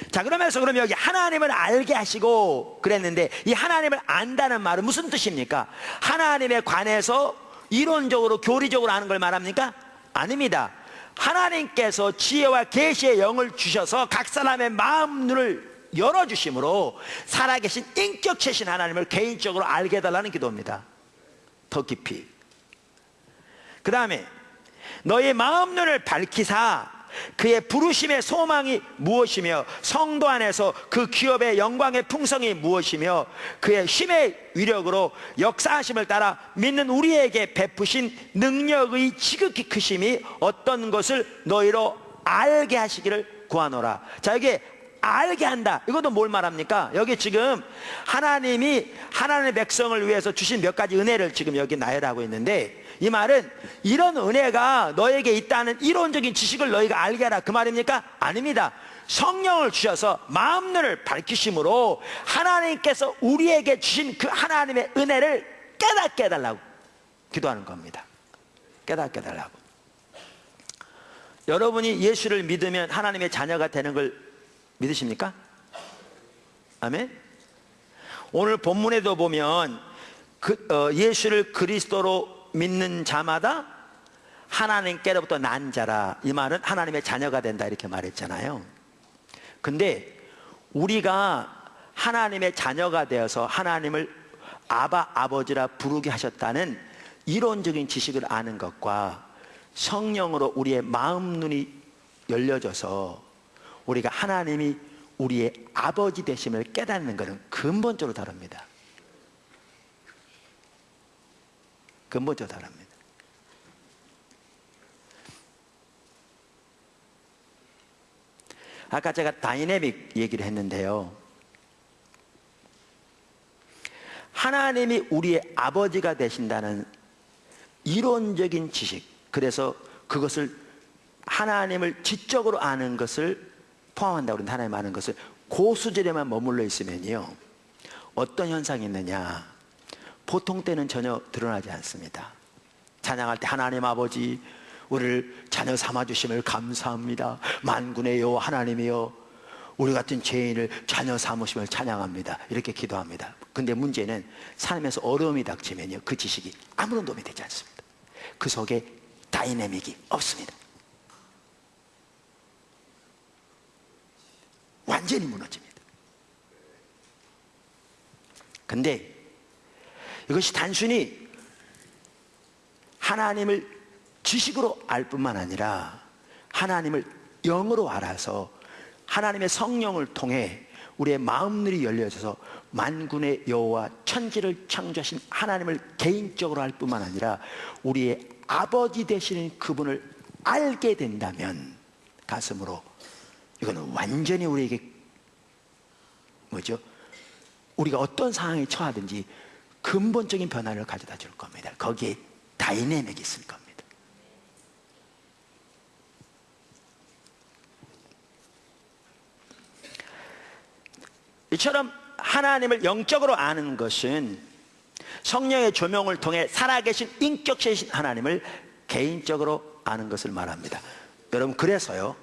자, 그러면서 그럼 여기 하나님을 알게 하시고 그랬는데, 이 하나님을 안다는 말은 무슨 뜻입니까? 하나님에 관해서 이론적으로 교리적으로 아는 걸 말합니까? 아닙니다. 하나님께서 지혜와 계시의 영을 주셔서 각 사람의 마음 눈을 열어주심으로 살아계신 인격체신 하나님을 개인적으로 알게 해달라는 기도입니다. 더 깊이. 그 다음에 너의 마음 눈을 밝히사 그의 부르심의 소망이 무엇이며 성도 안에서 그 기업의 영광의 풍성이 무엇이며 그의 힘의 위력으로 역사하심을 따라 믿는 우리에게 베푸신 능력의 지극히 크심이 어떤 것을 너희로 알게 하시기를 구하노라. 자, 여기 알게 한다, 이것도 뭘 말합니까? 여기 지금 하나님이 하나님의 백성을 위해서 주신 몇 가지 은혜를 지금 여기 나열하고 있는데, 이 말은 이런 은혜가 너에게 있다는 이론적인 지식을 너희가 알게 하라 그 말입니까? 아닙니다. 성령을 주셔서 마음 눈을 밝히심으로 하나님께서 우리에게 주신 그 하나님의 은혜를 깨닫게 해달라고 기도하는 겁니다. 깨닫게 해달라고. 여러분이 예수를 믿으면 하나님의 자녀가 되는 걸 믿으십니까? 아멘. 오늘 본문에도 보면 예수를 그리스도로 믿는 자마다 하나님께로부터 난 자라, 이 말은 하나님의 자녀가 된다 이렇게 말했잖아요. 근데 우리가 하나님의 자녀가 되어서 하나님을 아바 아버지라 부르게 하셨다는 이론적인 지식을 아는 것과 성령으로 우리의 마음 눈이 열려져서 우리가 하나님이 우리의 아버지 되심을 깨닫는 것은 근본적으로 다릅니다. 근본적으로 다릅니다. 아까 제가 다이내믹 얘기를 했는데요, 하나님이 우리의 아버지가 되신다는 이론적인 지식, 그래서 그것을 하나님을 지적으로 아는 것을 포함한다고 그러는데, 하나님 아는 것을 그 수준에만 머물러 있으면요 어떤 현상이 있느냐, 보통 때는 전혀 드러나지 않습니다. 찬양할 때 하나님 아버지 우리를 자녀 삼아주심을 감사합니다, 만군의 여호와 하나님이여 우리 같은 죄인을 자녀 삼으심을 찬양합니다, 이렇게 기도합니다. 근데 문제는 삶에서 어려움이 닥치면요 그 지식이 아무런 도움이 되지 않습니다. 그 속에 다이내믹이 없습니다. 완전히 무너집니다. 근데 이것이 단순히 하나님을 지식으로 알 뿐만 아니라 하나님을 영으로 알아서 하나님의 성령을 통해 우리의 마음들이 열려져서 만군의 여호와 천지를 창조하신 하나님을 개인적으로 알 뿐만 아니라 우리의 아버지 되시는 그분을 알게 된다면 가슴으로, 이거는 완전히 우리에게 우리가 어떤 상황에 처하든지 근본적인 변화를 가져다 줄 겁니다. 거기에 다이내믹이 있을 겁니다. 이처럼 하나님을 영적으로 아는 것은 성령의 조명을 통해 살아계신 인격체이신 하나님을 개인적으로 아는 것을 말합니다. 여러분, 그래서요,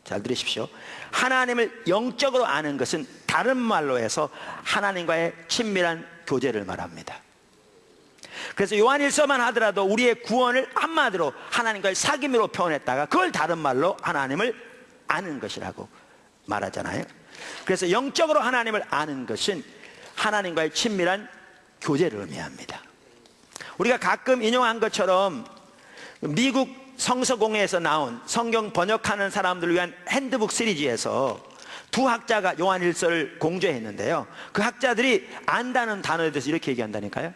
잘 들으십시오, 하나님을 영적으로 아는 것은 다른 말로 해서 하나님과의 친밀한 교제를 말합니다. 그래서 요한일서만 하더라도 우리의 구원을 한마디로 하나님과의 사귐으로 표현했다가 그걸 다른 말로 하나님을 아는 것이라고 말하잖아요. 그래서 영적으로 하나님을 아는 것은 하나님과의 친밀한 교제를 의미합니다. 우리가 가끔 인용한 것처럼 미국 성서공회에서 나온 성경 번역하는 사람들을 위한 핸드북 시리즈에서 두 학자가 요한일서를 공조했는데요, 그 학자들이 안다는 단어에 대해서 이렇게 얘기한다니까요.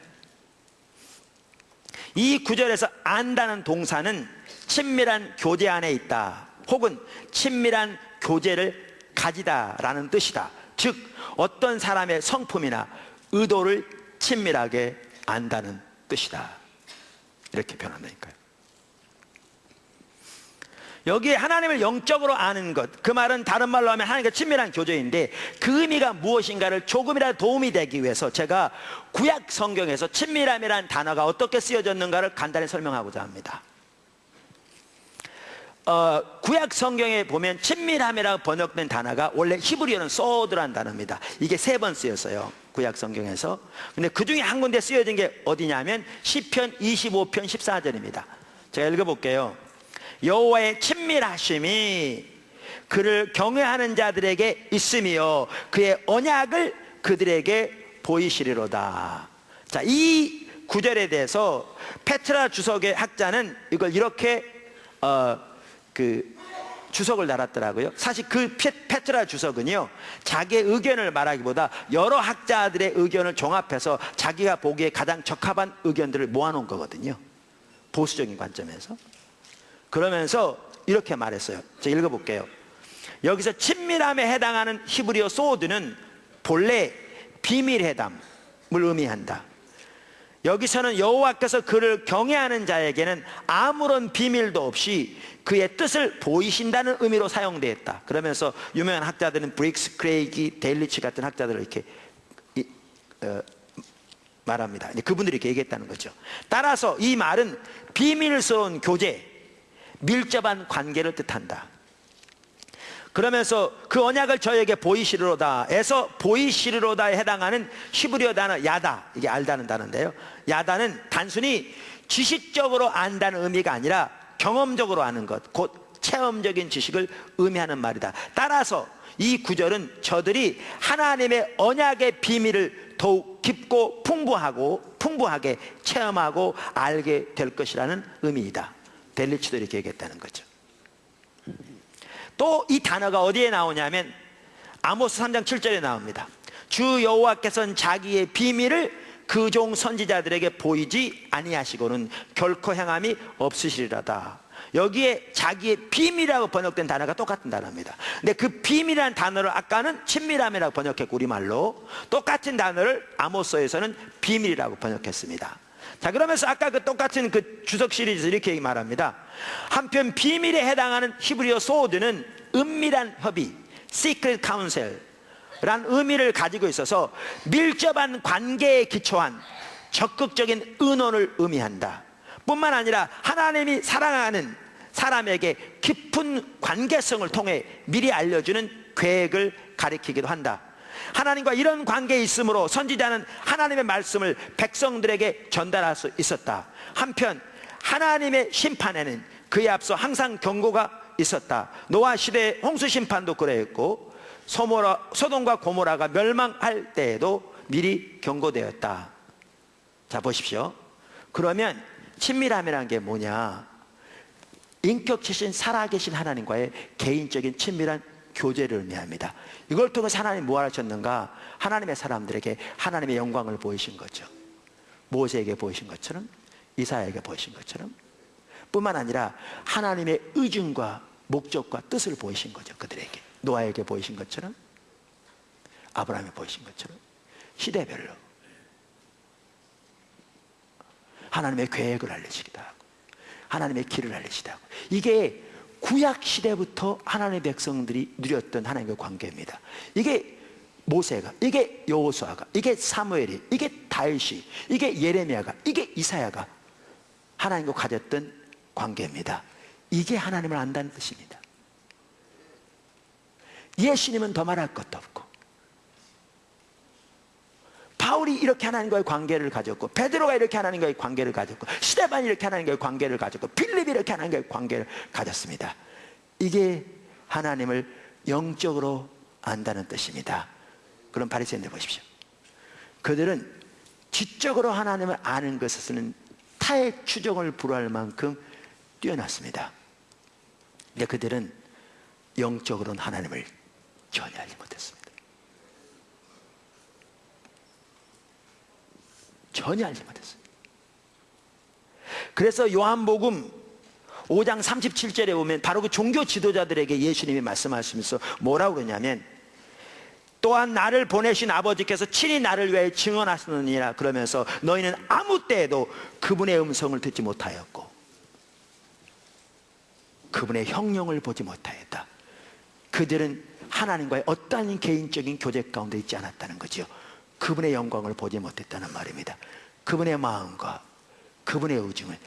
이 구절에서 안다는 동사는 친밀한 교제 안에 있다, 혹은 친밀한 교제를 가지다라는 뜻이다. 즉 어떤 사람의 성품이나 의도를 친밀하게 안다는 뜻이다, 이렇게 표현한다니까요. 여기에 하나님을 영적으로 아는 것, 그 말은 다른 말로 하면 하나님과 친밀한 교제인데, 그 의미가 무엇인가를 조금이라도 도움이 되기 위해서 제가 구약 성경에서 친밀함이라는 단어가 어떻게 쓰여졌는가를 간단히 설명하고자 합니다. 구약 성경에 보면 친밀함이라고 번역된 단어가 원래 히브리어는 소드라는 단어입니다. 이게 3번 쓰였어요, 구약 성경에서. 근데 그 중에 한 군데 쓰여진 게 어디냐면 시편 25편 14절입니다. 제가 읽어볼게요. 여호와의 친밀하심이 그를 경외하는 자들에게 있으며 그의 언약을 그들에게 보이시리로다. 자, 이 구절에 대해서 페트라 주석의 학자는 이걸 이렇게 주석을 달았더라고요. 사실 그 페트라 주석은요, 자기의 의견을 말하기보다 여러 학자들의 의견을 종합해서 자기가 보기에 가장 적합한 의견들을 모아놓은 거거든요, 보수적인 관점에서. 그러면서 이렇게 말했어요. 제가 읽어볼게요. 여기서 친밀함에 해당하는 히브리어 소드는 본래 비밀회담을 의미한다. 여기서는 여호와께서 그를 경외하는 자에게는 아무런 비밀도 없이 그의 뜻을 보이신다는 의미로 사용되었다. 그러면서 유명한 학자들은 브릭스, 크레이기, 데일리치 같은 학자들을 이렇게 말합니다. 그분들이 이렇게 얘기했다는 거죠. 따라서 이 말은 비밀스러운 교제, 밀접한 관계를 뜻한다. 그러면서 그 언약을 저에게 보이시리로다 에서 보이시리로다에 해당하는 히브리어 단어 야다, 이게 알다는 단어인데요, 야다는 단순히 지식적으로 안다는 의미가 아니라 경험적으로 아는 것, 곧 체험적인 지식을 의미하는 말이다. 따라서 이 구절은 저들이 하나님의 언약의 비밀을 더욱 깊고 풍부하게 체험하고 알게 될 것이라는 의미이다. 델리치도 이렇게 얘기했다는 거죠. 또 이 단어가 어디에 나오냐면 아모스 3장 7절에 나옵니다. 주 여호와께서는 자기의 비밀을 그 종 선지자들에게 보이지 아니하시고는 결코 행함이 없으시리라다. 여기에 자기의 비밀이라고 번역된 단어가 똑같은 단어입니다. 근데 그 비밀이라는 단어를 아까는 친밀함이라고 번역했고, 우리말로 똑같은 단어를 아모스에서는 비밀이라고 번역했습니다. 자, 그러면서 아까 그 똑같은 그 주석 시리즈 이렇게 말합니다. 한편 비밀에 해당하는 히브리어 소드는 은밀한 협의, secret counsel 라는 의미를 가지고 있어서 밀접한 관계에 기초한 적극적인 의논을 의미한다. 뿐만 아니라 하나님이 사랑하는 사람에게 깊은 관계성을 통해 미리 알려주는 계획을 가리키기도 한다. 하나님과 이런 관계에 있으므로 선지자는 하나님의 말씀을 백성들에게 전달할 수 있었다. 한편 하나님의 심판에는 그에 앞서 항상 경고가 있었다. 노아 시대의 홍수 심판도 그랬고, 소돔과 고모라가 멸망할 때에도 미리 경고되었다. 자, 보십시오. 그러면 친밀함이라는 게 뭐냐? 인격체신 살아계신 하나님과의 개인적인 친밀한 교제를 의미합니다. 이걸 통해서 하나님이 뭐 하셨는가? 하나님의 사람들에게 하나님의 영광을 보이신 거죠. 모세에게 보이신 것처럼, 이사야에게 보이신 것처럼, 뿐만 아니라 하나님의 의중과 목적과 뜻을 보이신 거죠. 그들에게 노아에게 보이신 것처럼, 아브라함에 보이신 것처럼, 시대별로 하나님의 계획을 알리시기도 하고 하나님의 길을 알리시기도 하고. 이게 구약 시대부터 하나님의 백성들이 누렸던 하나님의 관계입니다. 이게 모세가, 이게 여호수아가, 이게 사무엘이, 이게 다윗이, 이게 예레미야가, 이게 이사야가 하나님과 가졌던 관계입니다. 이게 하나님을 안다는 뜻입니다. 예수님은 더 말할 것도 없고, 바울이 이렇게 하나님과의 관계를 가졌고, 베드로가 이렇게 하나님과의 관계를 가졌고, 스데반이 이렇게 하나님과의 관계를 가졌고, 빌립이 이렇게 하나님과의 관계를 가졌습니다. 이게 하나님을 영적으로 안다는 뜻입니다. 그럼 바리새인들 보십시오. 그들은 지적으로 하나님을 아는 것에서는 타의 추종을 불허할 만큼 뛰어났습니다. 근데 그들은 영적으로는 하나님을 전혀 알지 못했습니다. 전혀 알지 못했어요. 그래서 요한복음 5장 37절에 보면 바로 그 종교 지도자들에게 예수님이 말씀하시면서 뭐라고 그러냐면, 또한 나를 보내신 아버지께서 친히 나를 위해 증언하시느니라 그러면서 너희는 아무 때에도 그분의 음성을 듣지 못하였고 그분의 형용을 보지 못하였다. 그들은 하나님과의 어떠한 개인적인 교제 가운데 있지 않았다는 거죠. 그분의 영광을 보지 못했다는 말입니다. 그분의 마음과 그분의 의중을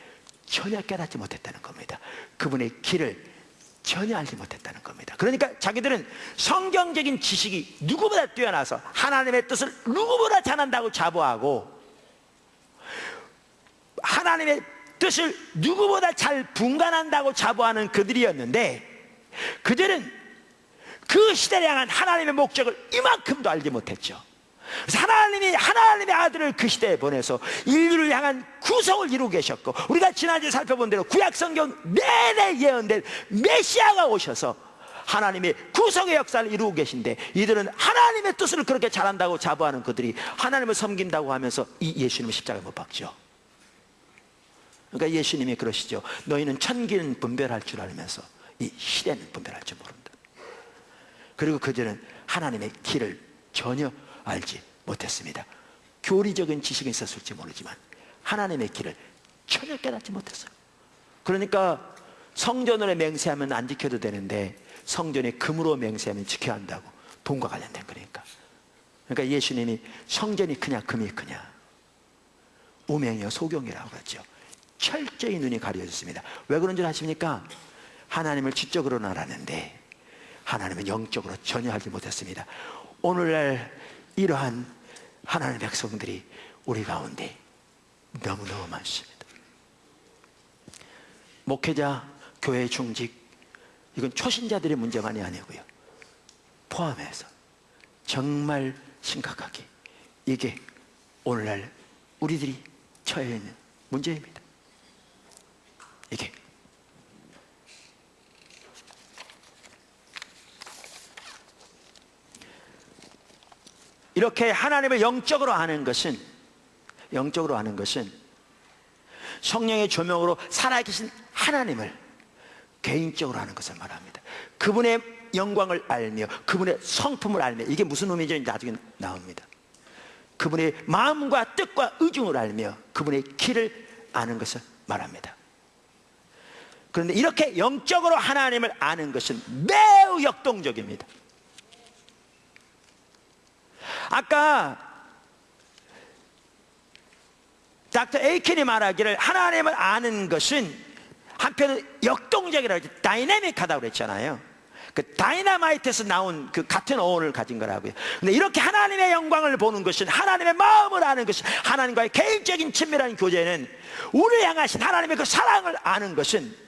전혀 깨닫지 못했다는 겁니다. 그분의 길을 전혀 알지 못했다는 겁니다. 그러니까 자기들은 성경적인 지식이 누구보다 뛰어나서 하나님의 뜻을 누구보다 잘한다고 자부하고 하나님의 뜻을 누구보다 잘 분간한다고 자부하는 그들이었는데, 그들은 그 시대를 향한 하나님의 목적을 이만큼도 알지 못했죠. 그래서 하나님의 아들을 그 시대에 보내서 인류를 향한 구속을 이루고 계셨고, 우리가 지난주에 살펴본 대로 구약성경 내내 예언된 메시아가 오셔서 하나님의 구속의 역사를 이루고 계신데, 이들은 하나님의 뜻을 그렇게 잘한다고 자부하는 그들이 하나님을 섬긴다고 하면서 이 예수님을 십자가에 못 박죠. 그러니까 예수님이 그러시죠. 너희는 천기는 분별할 줄 알면서 이 시대는 분별할 줄 모른다. 그리고 그들은 하나님의 길을 전혀 알지 못했습니다. 교리적인 지식이 있었을지 모르지만 하나님의 길을 전혀 깨닫지 못했어요. 그러니까 성전으로 맹세하면 안 지켜도 되는데 성전에 금으로 맹세하면 지켜야 한다고, 돈과 관련된 거니까. 그러니까 예수님이 성전이 크냐 금이 크냐, 우명이요 소경이라고 그랬죠. 철저히 눈이 가려졌습니다. 왜 그런 줄 아십니까? 하나님을 지적으로는 알았는데 하나님은 영적으로 전혀 알지 못했습니다. 오늘날 이러한 하나님의 백성들이 우리 가운데 너무너무 많습니다. 목회자, 교회 중직, 이건 초신자들의 문제만이 아니고요, 포함해서 정말 심각하게 이게 오늘날 우리들이 처해 있는 문제입니다. 이게 이렇게 하나님을 영적으로 아는 것은 성령의 조명으로 살아계신 하나님을 개인적으로 아는 것을 말합니다. 그분의 영광을 알며 그분의 성품을 알며, 이게 무슨 의미인지 나중에 나옵니다. 그분의 마음과 뜻과 의중을 알며 그분의 길을 아는 것을 말합니다. 그런데 이렇게 영적으로 하나님을 아는 것은 매우 역동적입니다. 아까 닥터 에이켄이 말하기를 하나님을 아는 것은 한편은 역동적이라고 했죠. 다이내믹하다고 그랬잖아요. 그 다이너마이트에서 나온 그 같은 어원을 가진 거라고요. 근데 이렇게 하나님의 영광을 보는 것은, 하나님의 마음을 아는 것은, 하나님과의 개인적인 친밀한 교제는, 우리를 향하신 하나님의 그 사랑을 아는 것은,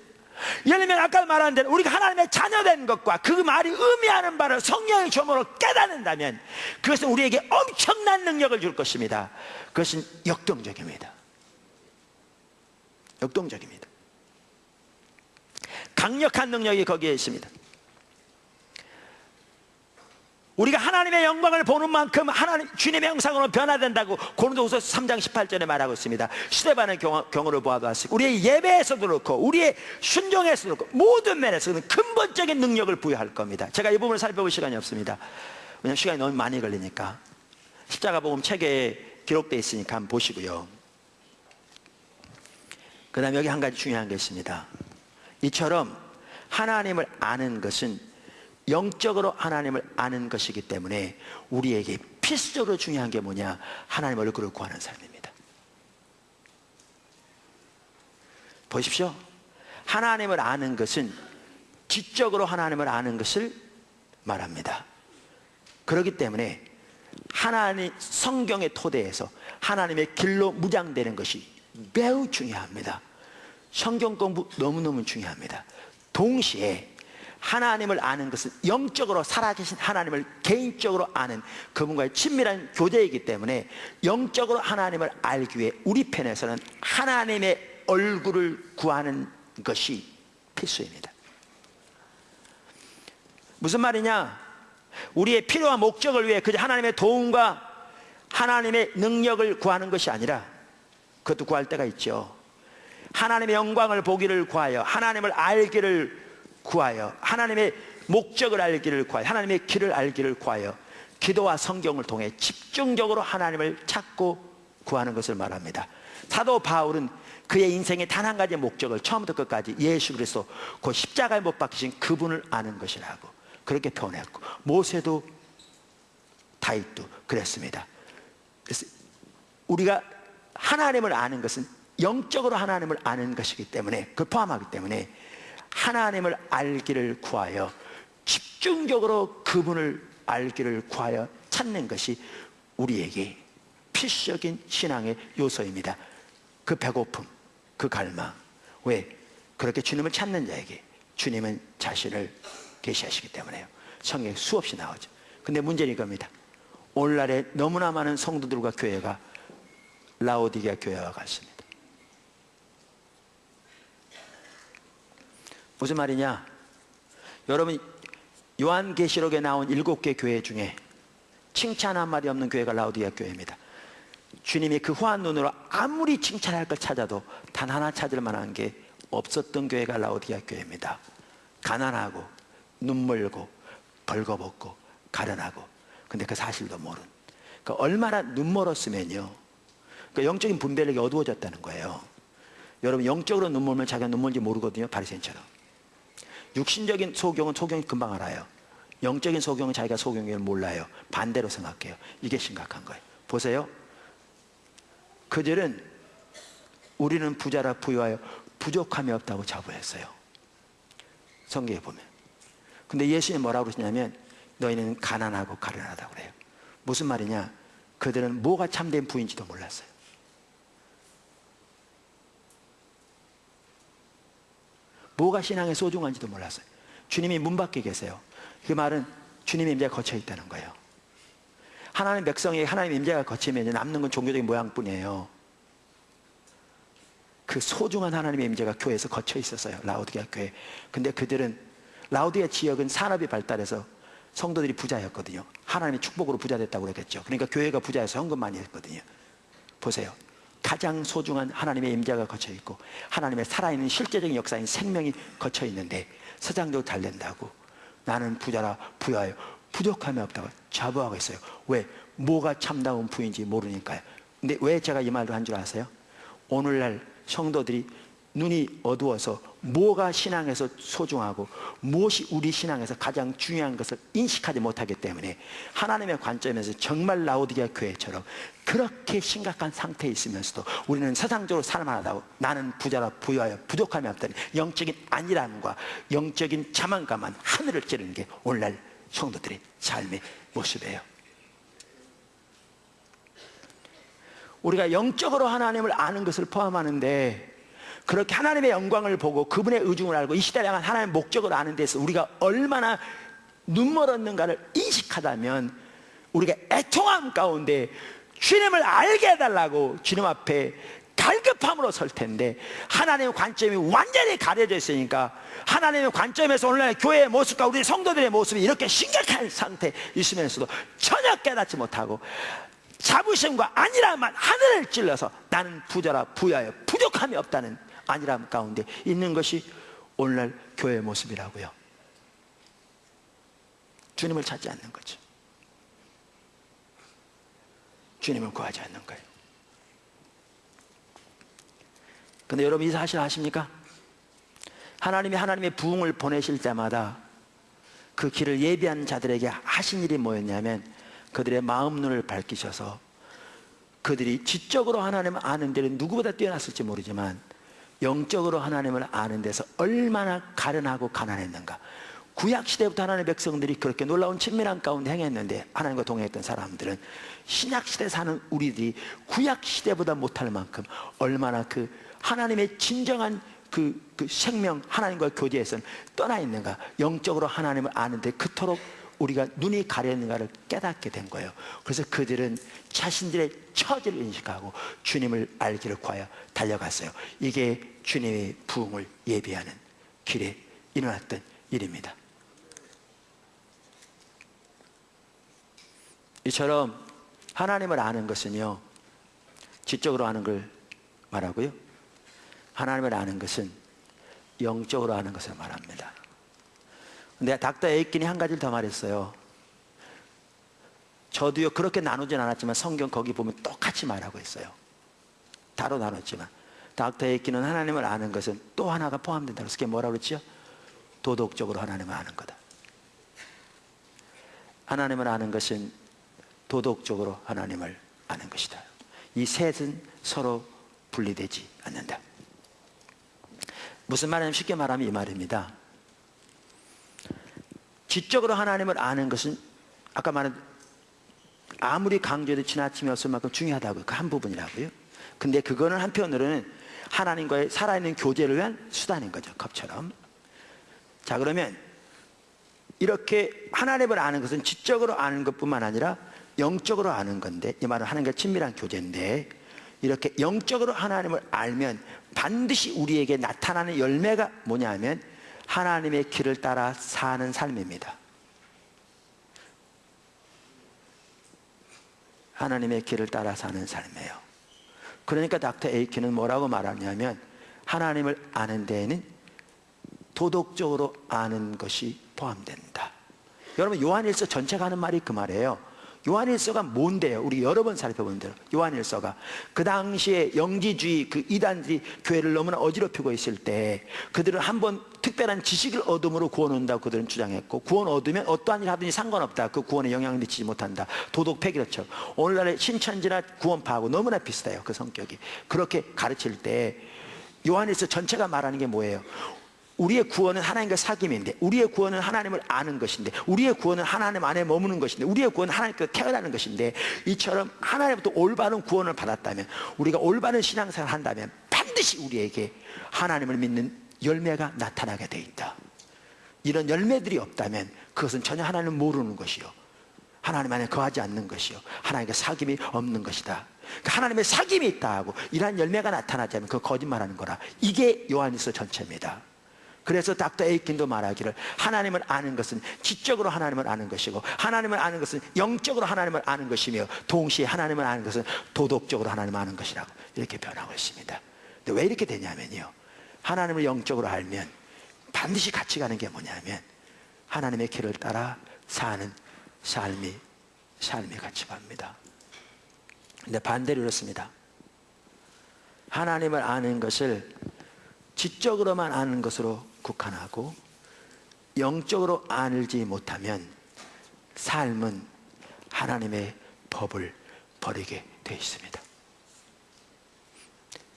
예를 들면 아까 말한 대로 우리가 하나님의 자녀된 것과 그 말이 의미하는 바를 성령의 조명으로 깨닫는다면 그것은 우리에게 엄청난 능력을 줄 것입니다. 그것은 역동적입니다. 역동적입니다. 강력한 능력이 거기에 있습니다. 우리가 하나님의 영광을 보는 만큼 하나님 주님의 형상으로 변화된다고 고린도후서 3장 18절에 말하고 있습니다. 스데반의 경우를 보아봤습니다. 우리의 예배에서도 그렇고 우리의 순종에서도 그렇고 모든 면에서는 근본적인 능력을 부여할 겁니다. 제가 이 부분을 살펴볼 시간이 없습니다. 왜냐하면 시간이 너무 많이 걸리니까. 십자가복음 책에 기록되어 있으니까 한번 보시고요. 그 다음에 여기 한 가지 중요한 게 있습니다. 이처럼 하나님을 아는 것은 영적으로 하나님을 아는 것이기 때문에 우리에게 필수적으로 중요한 게 뭐냐? 하나님 얼굴을 구하는 삶입니다. 보십시오. 하나님을 아는 것은 지적으로 하나님을 아는 것을 말합니다. 그렇기 때문에 하나님 성경의 토대에서 하나님의 길로 무장되는 것이 매우 중요합니다. 성경 공부 너무너무 중요합니다. 동시에 하나님을 아는 것은 영적으로 살아계신 하나님을 개인적으로 아는 그분과의 친밀한 교제이기 때문에 영적으로 하나님을 알기 위해 우리 편에서는 하나님의 얼굴을 구하는 것이 필수입니다. 무슨 말이냐? 우리의 필요와 목적을 위해 그저 하나님의 도움과 하나님의 능력을 구하는 것이 아니라, 그것도 구할 때가 있죠. 하나님의 영광을 보기를 구하여, 하나님을 알기를 구하여, 하나님의 목적을 알기를 구하여, 하나님의 길을 알기를 구하여 기도와 성경을 통해 집중적으로 하나님을 찾고 구하는 것을 말합니다. 사도 바울은 그의 인생의 단 한 가지의 목적을 처음부터 끝까지 예수 그리스도 그 십자가에 못 박히신 그분을 아는 것이라고 그렇게 표현했고, 모세도 다윗도 그랬습니다. 그래서 우리가 하나님을 아는 것은 영적으로 하나님을 아는 것이기 때문에, 그걸 포함하기 때문에 하나님을 알기를 구하여 집중적으로 그분을 알기를 구하여 찾는 것이 우리에게 필수적인 신앙의 요소입니다. 그 배고픔, 그 갈망. 왜? 그렇게 주님을 찾는 자에게 주님은 자신을 계시하시기 때문에요. 성경에 수없이 나오죠. 근데 문제는 이겁니다. 오늘날에 너무나 많은 성도들과 교회가 라오디게아 교회와 같습니다. 무슨 말이냐? 여러분, 요한계시록에 나온 7개 교회 중에 칭찬 한마디 없는 교회가 라오디게아 교회입니다. 주님이 그 후한 눈으로 아무리 칭찬할 걸 찾아도 단 하나 찾을 만한 게 없었던 교회가 라오디게아 교회입니다. 가난하고 눈멀고 벌거벗고 가련하고, 근데 그 사실도 모른, 그 얼마나 눈멀었으면요, 그 영적인 분별력이 어두워졌다는 거예요. 여러분, 영적으로 눈멀면 자기가 눈멀지 모르거든요. 바리새인처럼. 육신적인 소경은 소경이 금방 알아요. 영적인 소경은 자기가 소경을 몰라요. 반대로 생각해요. 이게 심각한 거예요. 보세요. 그들은 우리는 부자라 부유하여 부족함이 없다고 자부했어요. 성경에 보면. 근데 예수님이 뭐라고 그러시냐면 너희는 가난하고 가련하다고 그래요. 무슨 말이냐? 그들은 뭐가 참된 부인지도 몰랐어요. 뭐가 신앙의 소중한지도 몰랐어요. 주님이 문 밖에 계세요. 그 말은 주님의 임재가 거쳐 있다는 거예요. 하나님 백성에게 하나님의 임재가 거치면 남는 건 종교적인 모양뿐이에요. 그 소중한 하나님의 임재가 교회에서 거쳐 있었어요. 라오디게아 교회. 근데 그들은, 라오디게아 지역은 산업이 발달해서 성도들이 부자였거든요. 하나님의 축복으로 부자 됐다고 그랬겠죠. 그러니까 교회가 부자여서 헌금 많이 했거든요. 보세요. 가장 소중한 하나님의 임재가 거쳐 있고 하나님의 살아있는 실제적인 역사인 생명이 거쳐 있는데 세상적으로 잘 된다고 나는 부자라 부유하여 부족함이 없다고 자부하고 있어요. 왜? 뭐가 참다운 부인지 모르니까요. 근데 왜 제가 이 말을 한 줄 아세요? 오늘날 성도들이 눈이 어두워서 뭐가 신앙에서 소중하고 무엇이 우리 신앙에서 가장 중요한 것을 인식하지 못하기 때문에 하나님의 관점에서 정말 라오디게아 교회처럼 그렇게 심각한 상태에 있으면서도 우리는 세상적으로 살만하다고 나는 부자라 부유하여 부족함이 없다는 영적인 안일함과 영적인 자만감만 하늘을 찌르는 게 오늘날 성도들의 삶의 모습이에요. 우리가 영적으로 하나님을 아는 것을 포함하는데 그렇게 하나님의 영광을 보고 그분의 의중을 알고 이 시대를 향한 하나님의 목적을 아는 데서 우리가 얼마나 눈멀었는가를 인식하다면 우리가 애통함 가운데 주님을 알게 해달라고 주님 앞에 갈급함으로 설 텐데 하나님의 관점이 완전히 가려져 있으니까 하나님의 관점에서 오늘날 교회의 모습과 우리 성도들의 모습이 이렇게 심각한 상태에 있으면서도 전혀 깨닫지 못하고 자부심과 안일함만 하늘을 찔러서 나는 부자라 부유하여 부족함이 없다는 안일함 가운데 있는 것이 오늘날 교회의 모습이라고요. 주님을 찾지 않는 거죠. 주님을 구하지 않는 거예요. 근데 여러분 이 사실 아십니까? 하나님이 하나님의 부흥을 보내실 때마다 그 길을 예비한 자들에게 하신 일이 뭐였냐면 그들의 마음 눈을 밝히셔서 그들이 지적으로 하나님을 아는 데는 누구보다 뛰어났을지 모르지만 영적으로 하나님을 아는 데서 얼마나 가련하고 가난했는가. 구약시대부터 하나님의 백성들이 그렇게 놀라운 친밀한 가운데 행했는데 하나님과 동행했던 사람들은 신약시대 사는 우리들이 구약시대보다 못할 만큼 얼마나 그 하나님의 진정한 그 생명 하나님과 교제에서는 떠나 있는가. 영적으로 하나님을 아는데 그토록 우리가 눈이 가려있는가를 깨닫게 된 거예요. 그래서 그들은 자신들의 처지를 인식하고 주님을 알기를 구하여 달려갔어요. 이게 주님의 부흥을 예비하는 길에 일어났던 일입니다. 이처럼 하나님을 아는 것은요 지적으로 아는 걸 말하고요, 하나님을 아는 것은 영적으로 아는 것을 말합니다. 근데 닥터 에이킨이 한 가지를 더 말했어요. 저도요 그렇게 나누진 않았지만 성경 거기 보면 똑같이 말하고 있어요. 따로 나눴지만 닥터 에이킨은 하나님을 아는 것은 또 하나가 포함된다. 그래서 그게 뭐라고 그랬죠? 도덕적으로 하나님을 아는 거다. 하나님을 아는 것은 도덕적으로 하나님을 아는 것이다. 이 셋은 서로 분리되지 않는다. 무슨 말이냐면 쉽게 말하면 이 말입니다. 지적으로 하나님을 아는 것은 아까 말한 아무리 강조해도 지나침이 없을 만큼 중요하다고요. 그 한 부분이라고요. 근데 그거는 한편으로는 하나님과의 살아있는 교제를 위한 수단인 거죠. 컵처럼. 자, 그러면 이렇게 하나님을 아는 것은 지적으로 아는 것뿐만 아니라 영적으로 아는 건데, 이 말은 하나님과 친밀한 교제인데, 이렇게 영적으로 하나님을 알면 반드시 우리에게 나타나는 열매가 뭐냐 하면 하나님의 길을 따라 사는 삶입니다. 하나님의 길을 따라 사는 삶이에요. 그러니까 닥터 에이킨은 뭐라고 말하냐면 하나님을 아는 데에는 도덕적으로 아는 것이 포함된다. 여러분 요한일서 전체가 하는 말이 그 말이에요. 요한일서가 뭔데요? 우리 여러 번 살펴본 대로 요한일서가 그 당시에 영지주의 그 이단들이 교회를 너무나 어지럽히고 있을 때 그들은 한번 특별한 지식을 얻음으로 구원 온다고 그들은 주장했고, 구원 얻으면 어떠한 일 하든지 상관없다. 그 구원에 영향을 미치지 못한다. 도덕 폐기로처 오늘날의 신천지나 구원파하고 너무나 비슷해요. 그 성격이. 그렇게 가르칠 때 요한일서 전체가 말하는 게 뭐예요? 우리의 구원은 하나님과 사귐인데, 우리의 구원은 하나님을 아는 것인데, 우리의 구원은 하나님 안에 머무는 것인데, 우리의 구원은 하나님께서 태어나는 것인데, 이처럼 하나님부터 올바른 구원을 받았다면, 우리가 올바른 신앙생활을 한다면 반드시 우리에게 하나님을 믿는 열매가 나타나게 돼 있다. 이런 열매들이 없다면 그것은 전혀 하나님을 모르는 것이요, 하나님 안에 거하지 않는 것이요, 하나님과 사귐이 없는 것이다. 그러니까 하나님의 사귐이 있다 하고 이러한 열매가 나타나지 않으면 그거 거짓말하는 거라. 이게 요한일서 전체입니다. 그래서 닥터 에이킨도 말하기를 하나님을 아는 것은 지적으로 하나님을 아는 것이고, 하나님을 아는 것은 영적으로 하나님을 아는 것이며, 동시에 하나님을 아는 것은 도덕적으로 하나님을 아는 것이라고 이렇게 변하고 있습니다. 근데 왜 이렇게 되냐면요, 하나님을 영적으로 알면 반드시 같이 가는 게 뭐냐면 하나님의 길을 따라 사는 삶이 같이 갑니다. 근데 반대로 이렇습니다. 하나님을 아는 것을 지적으로만 아는 것으로 국한하고 영적으로 알지 못하면 삶은 하나님의 법을 버리게 되어 있습니다.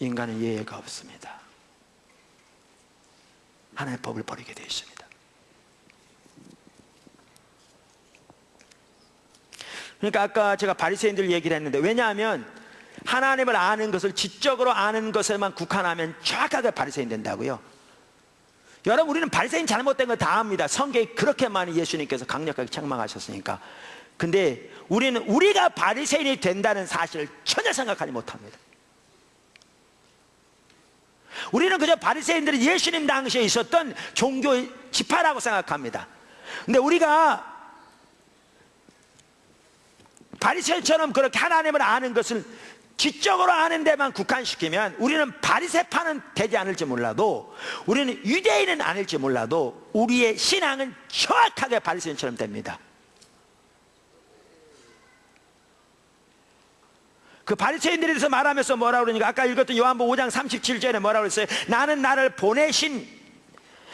인간은 예외가 없습니다. 하나님의 법을 버리게 되어 있습니다. 그러니까 아까 제가 바리새인들 얘기를 했는데, 왜냐하면 하나님을 아는 것을 지적으로 아는 것에만 국한하면 정확하게 바리새인 된다고요. 여러분, 우리는 바리새인 잘못된 거 다 압니다. 성경에 그렇게 많이 예수님께서 강력하게 책망하셨으니까. 근데 우리는 우리가 바리새인이 된다는 사실을 전혀 생각하지 못합니다. 우리는 그저 바리새인들이 예수님 당시에 있었던 종교의 지파라고 생각합니다. 근데 우리가 바리새인처럼 그렇게 하나님을 아는 것을 지적으로 아는 데만 국한시키면 우리는 바리새파는 되지 않을지 몰라도, 우리는 유대인은 아닐지 몰라도 우리의 신앙은 정확하게 바리새인처럼 됩니다. 그 바리새인들에 대해서 말하면서 뭐라고 그러니까 아까 읽었던 요한복음 5장 37절에 뭐라고 그랬어요? 나는 나를 보내신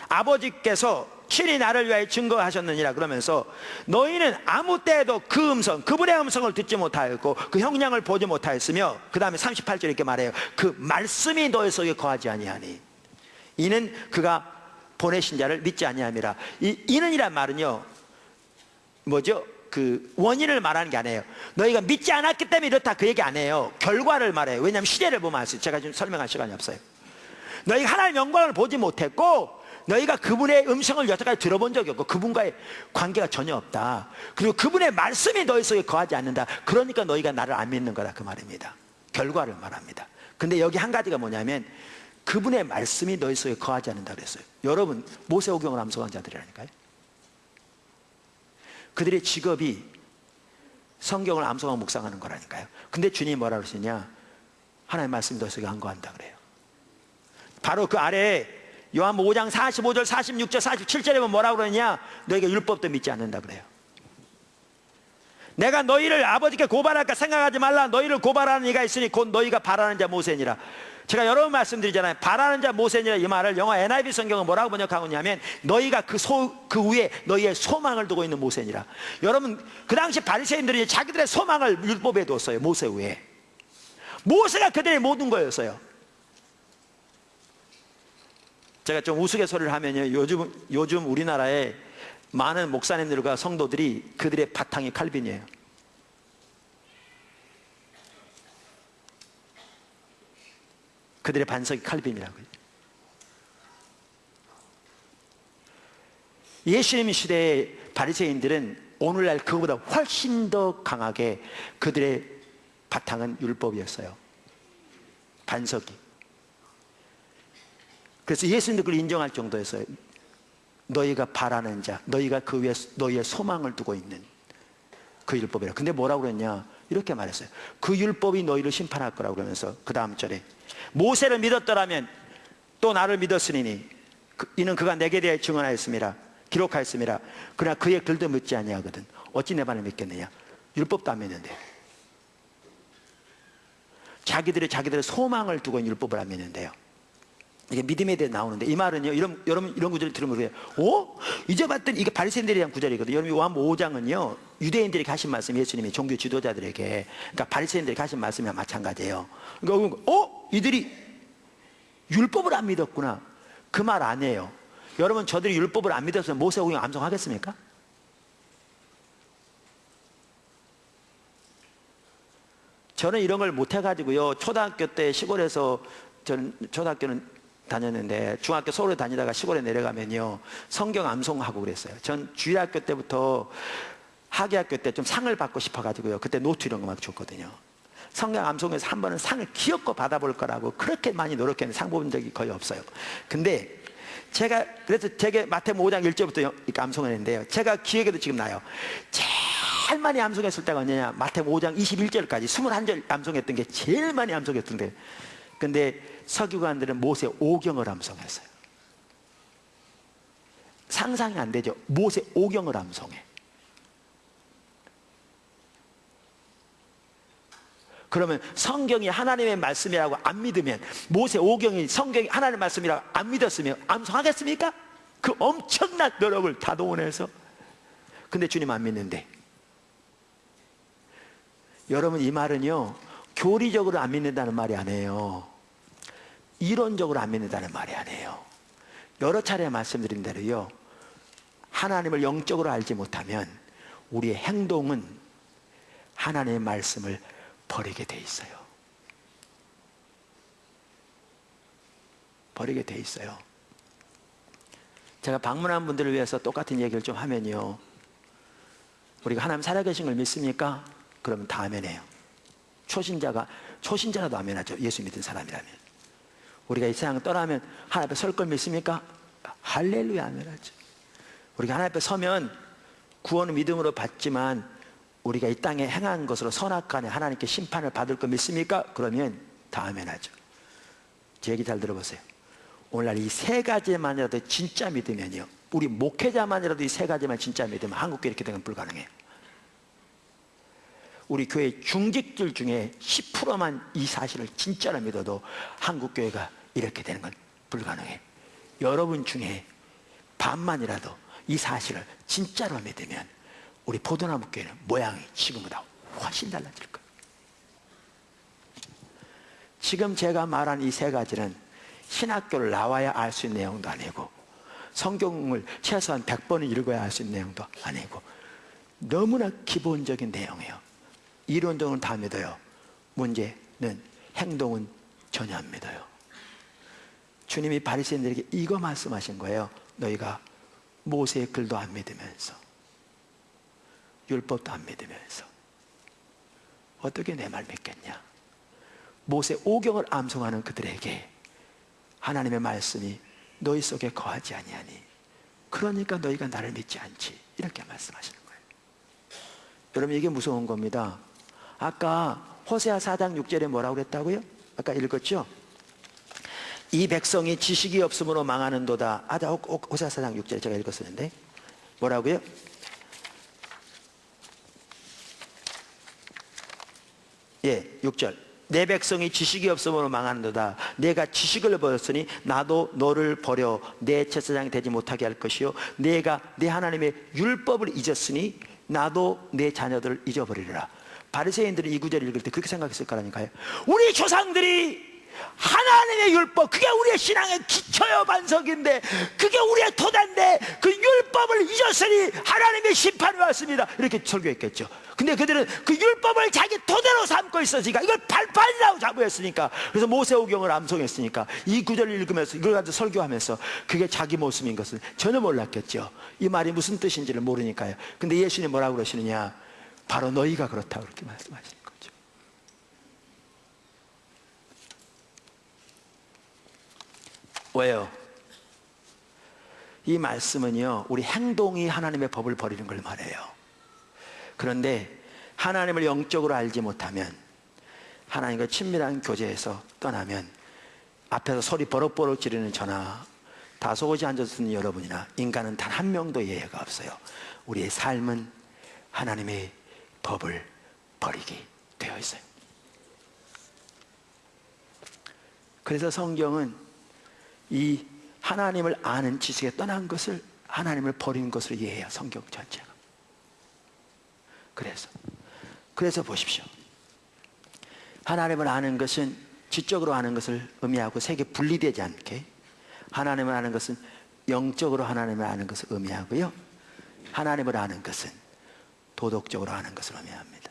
아버지께서 친히 나를 위하여 증거하셨느니라. 그러면서 너희는 아무 때에도 그 음성, 그분의 음성을 듣지 못하였고 그 형량을 보지 못하였으며, 그 다음에 38절 이렇게 말해요. 그 말씀이 너희 속에 거하지 아니하니 이는 그가 보내신 자를 믿지 아니함이라. 이는이란 말은요 뭐죠? 그 원인을 말하는 게 아니에요. 너희가 믿지 않았기 때문에 이렇다 그 얘기 안 해요. 결과를 말해요. 왜냐하면 시대를 보면 알수 있어요. 제가 지금 설명할 시간이 없어요. 너희가 하나님의 영광을 보지 못했고, 너희가 그분의 음성을 여태까지 들어본 적이 없고 그분과의 관계가 전혀 없다. 그리고 그분의 말씀이 너희 속에 거하지 않는다. 그러니까 너희가 나를 안 믿는 거다 그 말입니다. 결과를 말합니다. 근데 여기 한 가지가 뭐냐면 그분의 말씀이 너희 속에 거하지 않는다 그랬어요. 여러분, 모세오경을 암송한 자들이라니까요. 그들의 직업이 성경을 암송하고 묵상하는 거라니까요. 근데 주님이 뭐라 그러시냐? 하나님의 말씀이 너희 속에 안 거한다 그래요. 바로 그 아래에 요한복음 5장 45절, 46절, 47절에 보면 뭐라고 그러냐? 너희가 율법도 믿지 않는다 그래요. 내가 너희를 아버지께 고발할까 생각하지 말라. 너희를 고발하는 이가 있으니 곧 너희가 바라는 자 모세니라. 제가 여러 번 말씀드리잖아요. 바라는 자 모세니라 이 말을 영어 NIV 성경은 뭐라고 번역하고 있냐면 너희가 그 위에 너희의 소망을 두고 있는 모세니라. 여러분 그 당시 바리새인들이 자기들의 소망을 율법에 뒀어요. 모세 위에. 모세가 그들의 모든 거였어요. 제가 좀 우스갯소리를 하면요, 요즘 우리나라에 많은 목사님들과 성도들이 그들의 바탕이 칼빈이에요. 그들의 반석이 칼빈이라고요. 예수님 시대의 바리새인들은 오늘날 그거보다 훨씬 더 강하게 그들의 바탕은 율법이었어요. 반석이. 그래서 예수님도 그걸 인정할 정도였어요. 너희가 바라는 자, 너희가 그 위에 너희의 소망을 두고 있는 그 율법이라. 근데 뭐라고 그랬냐? 이렇게 말했어요. 그 율법이 너희를 심판할 거라고 그러면서 그 다음 절에 모세를 믿었더라면 또 나를 믿었으니 이는 그가 내게 대해 증언하였습니다. 기록하였습니다. 그러나 그의 글도 믿지 아니하거든. 어찌 내 말을 믿겠느냐? 율법도 안 믿는데. 자기들의 소망을 두고 있는 율법을 안 믿는데요. 이게 믿음에 대해 나오는데 이 말은요, 여러분 이런 구절을 들으면 그래요. 이제 봤더니 이게 바리새인들에 대한 구절이거든요. 여러분 요한복음 5장은요 유대인들에게 하신 말씀, 예수님이 종교 지도자들에게, 그러니까 바리새인들에게 하신 말씀이랑 마찬가지예요. 그러니까 이들이 율법을 안 믿었구나, 그 말 아니에요. 여러분 저들이 율법을 안 믿었으면 모세오경 암송하겠습니까? 저는 이런 걸 못 해가지고요, 초등학교 때 시골에서, 저는 초등학교는 다녔는데 중학교 서울에 다니다가 시골에 내려가면요 성경 암송하고 그랬어요. 전 주일학교 때부터 학예학교 때 좀 상을 받고 싶어가지고요, 그때 노트 이런 거 막 줬거든요. 성경 암송에서 한 번은 상을 기어코 받아볼 거라고 그렇게 많이 노력했는데 상 본 적이 거의 없어요. 근데 그래서 제게 마태복음 5장 1절부터 이렇게 암송을 했는데요, 제가 기억에도 지금 나요. 제일 많이 암송했을 때가 언제냐? 마태복음 5장 21절까지 21절 암송했던 게 제일 많이 암송했던데, 근데 서기관들은 모세 오경을 암송했어요. 상상이 안 되죠? 모세 오경을 암송해. 그러면 성경이 하나님의 말씀이라고 안 믿으면, 모세 오경이 성경이 하나님의 말씀이라고 안 믿었으면 암송하겠습니까? 그 엄청난 노력을 다 동원해서. 근데 주님 안 믿는데. 여러분 이 말은요 교리적으로 안 믿는다는 말이 아니에요. 이론적으로 안 믿는다는 말이 아니에요. 여러 차례 말씀드린 대로요, 하나님을 영적으로 알지 못하면 우리의 행동은 하나님의 말씀을 버리게 돼 있어요. 버리게 돼 있어요. 제가 방문한 분들을 위해서 똑같은 얘기를 좀 하면요, 우리가 하나님 살아계신 걸 믿습니까? 그러면 다 아멘해요. 초신자라도 아멘하죠. 예수 믿은 사람이라면. 우리가 이 세상을 떠나면 하나님 앞에 설 걸 믿습니까? 할렐루야 아멘하죠. 우리가 하나님 앞에 서면 구원은 믿음으로 받지만 우리가 이 땅에 행한 것으로 선악간에 하나님께 심판을 받을 거 믿습니까? 그러면 다 아멘하죠. 제 얘기 잘 들어보세요. 오늘날 이 세 가지만이라도 진짜 믿으면요, 우리 목회자만이라도 이 세 가지만 진짜 믿으면 한국교회 이렇게 되는 건 불가능해요. 우리 교회 중직들 중에 10%만 이 사실을 진짜로 믿어도 한국교회가 이렇게 되는 건 불가능해요. 여러분 중에 반만이라도 이 사실을 진짜로 믿으면 우리 포도나무 교회는 모양이 지금보다 훨씬 달라질 거예요. 지금 제가 말한 이 세 가지는 신학교를 나와야 알 수 있는 내용도 아니고, 성경을 최소한 100번은 읽어야 알 수 있는 내용도 아니고, 너무나 기본적인 내용이에요. 이론적으로는 다 믿어요. 문제는 행동은 전혀 안 믿어요. 주님이 바리새인들에게 이거 말씀하신 거예요. 너희가 모세의 글도 안 믿으면서 율법도 안 믿으면서 어떻게 내 말 믿겠냐? 모세 오경을 암송하는 그들에게 하나님의 말씀이 너희 속에 거하지 아니하니 그러니까 너희가 나를 믿지 않지, 이렇게 말씀하시는 거예요. 여러분 이게 무서운 겁니다. 아까 호세아 4장 6절에 뭐라고 그랬다고요? 아까 읽었죠? 이 백성이 지식이 없음으로 망하는도다. 호세아 4장 6절 제가 읽었었는데 뭐라고요? 예, 6절. 내 백성이 지식이 없음으로 망하는도다. 내가 지식을 버렸으니 나도 너를 버려 내 제사장이 되지 못하게 할 것이요 내가 내 하나님의 율법을 잊었으니 나도 내 자녀들을 잊어버리리라. 바리새인들이 이 구절을 읽을 때 그렇게 생각했을 거라니까요. 우리 조상들이 하나님의 율법, 그게 우리의 신앙의 기초요 반석인데, 그게 우리의 토대인데 그 율법을 잊었으니 하나님의 심판이 왔습니다, 이렇게 설교했겠죠. 근데 그들은 그 율법을 자기 토대로 삼고 있었으니까, 이걸 발판이라고 자부했으니까, 그래서 모세오경을 암송했으니까 이 구절을 읽으면서 이걸 가지고 설교하면서 그게 자기 모습인 것을 전혀 몰랐겠죠. 이 말이 무슨 뜻인지를 모르니까요. 근데 예수님이 뭐라고 그러시느냐, 바로 너희가 그렇다고 그렇게 말씀하시는 거죠. 왜요? 이 말씀은요, 우리 행동이 하나님의 법을 버리는 걸 말해요. 그런데 하나님을 영적으로 알지 못하면, 하나님과 친밀한 교제에서 떠나면, 앞에서 소리 버럭버럭 지르는 저나 다소곳이 앉아서 듣는 여러분이나 인간은 단 한 명도 예외가 없어요. 우리의 삶은 하나님의 법을 버리게 되어 있어요. 그래서 성경은 이 하나님을 아는 지식에 떠난 것을 하나님을 버리는 것으로 이해해요, 성경 전체가. 그래서 보십시오. 하나님을 아는 것은 지적으로 아는 것을 의미하고 세계 분리되지 않게, 하나님을 아는 것은 영적으로 하나님을 아는 것을 의미하고요, 하나님을 아는 것은 도덕적으로 아는 것을 의미합니다.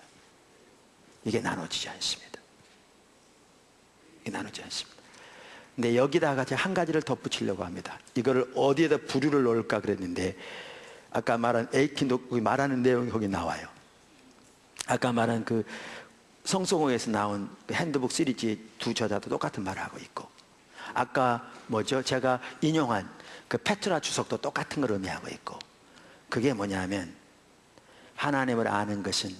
이게 나눠지지 않습니다. 근데 여기다가 제가 한 가지를 덧붙이려고 합니다. 이거를 어디에다 부류를 넣을까 그랬는데, 아까 말한 에이킨도 말하는 내용이 거기 나와요. 아까 말한 그 성송호에서 나온 그 핸드북 시리즈 두 저자도 똑같은 말을 하고 있고, 아까 제가 인용한 그 페트라 주석도 똑같은 걸 의미하고 있고, 그게 뭐냐면 하나님을 아는 것은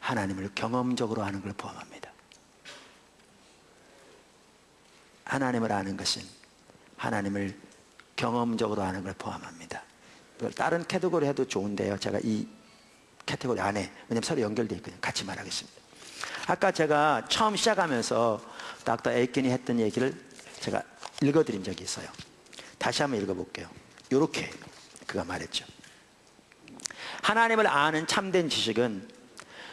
하나님을 경험적으로 아는 걸 포함합니다. 하나님을 아는 것은 하나님을 경험적으로 아는 걸 포함합니다. 다른 캐테고리 해도 좋은데요, 제가 이 캐테고리 안에, 왜냐면 서로 연결되어 있거든요, 같이 말하겠습니다. 아까 제가 처음 시작하면서 닥터 에이킨이 했던 얘기를 제가 읽어드린 적이 있어요. 다시 한번 읽어볼게요. 이렇게 그가 말했죠. 하나님을 아는 참된 지식은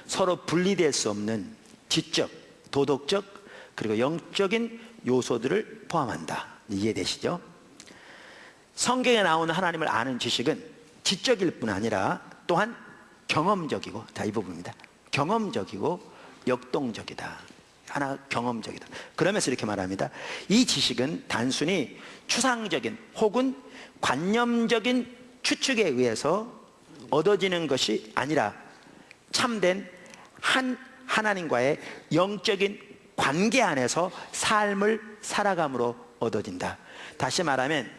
서로 분리될 수 없는 지적, 도덕적, 그리고 영적인 요소들을 포함한다. 이해되시죠? 성경에 나오는 하나님을 아는 지식은 지적일 뿐 아니라 또한 경험적이고, 이 부분입니다. 경험적이고 역동적이다. 하나 경험적이다. 그러면서 이렇게 말합니다. 이 지식은 단순히 추상적인 혹은 관념적인 추측에 의해서 얻어지는 것이 아니라 참된 하나님과의 영적인 관계 안에서 삶을 살아감으로 얻어진다. 다시 말하면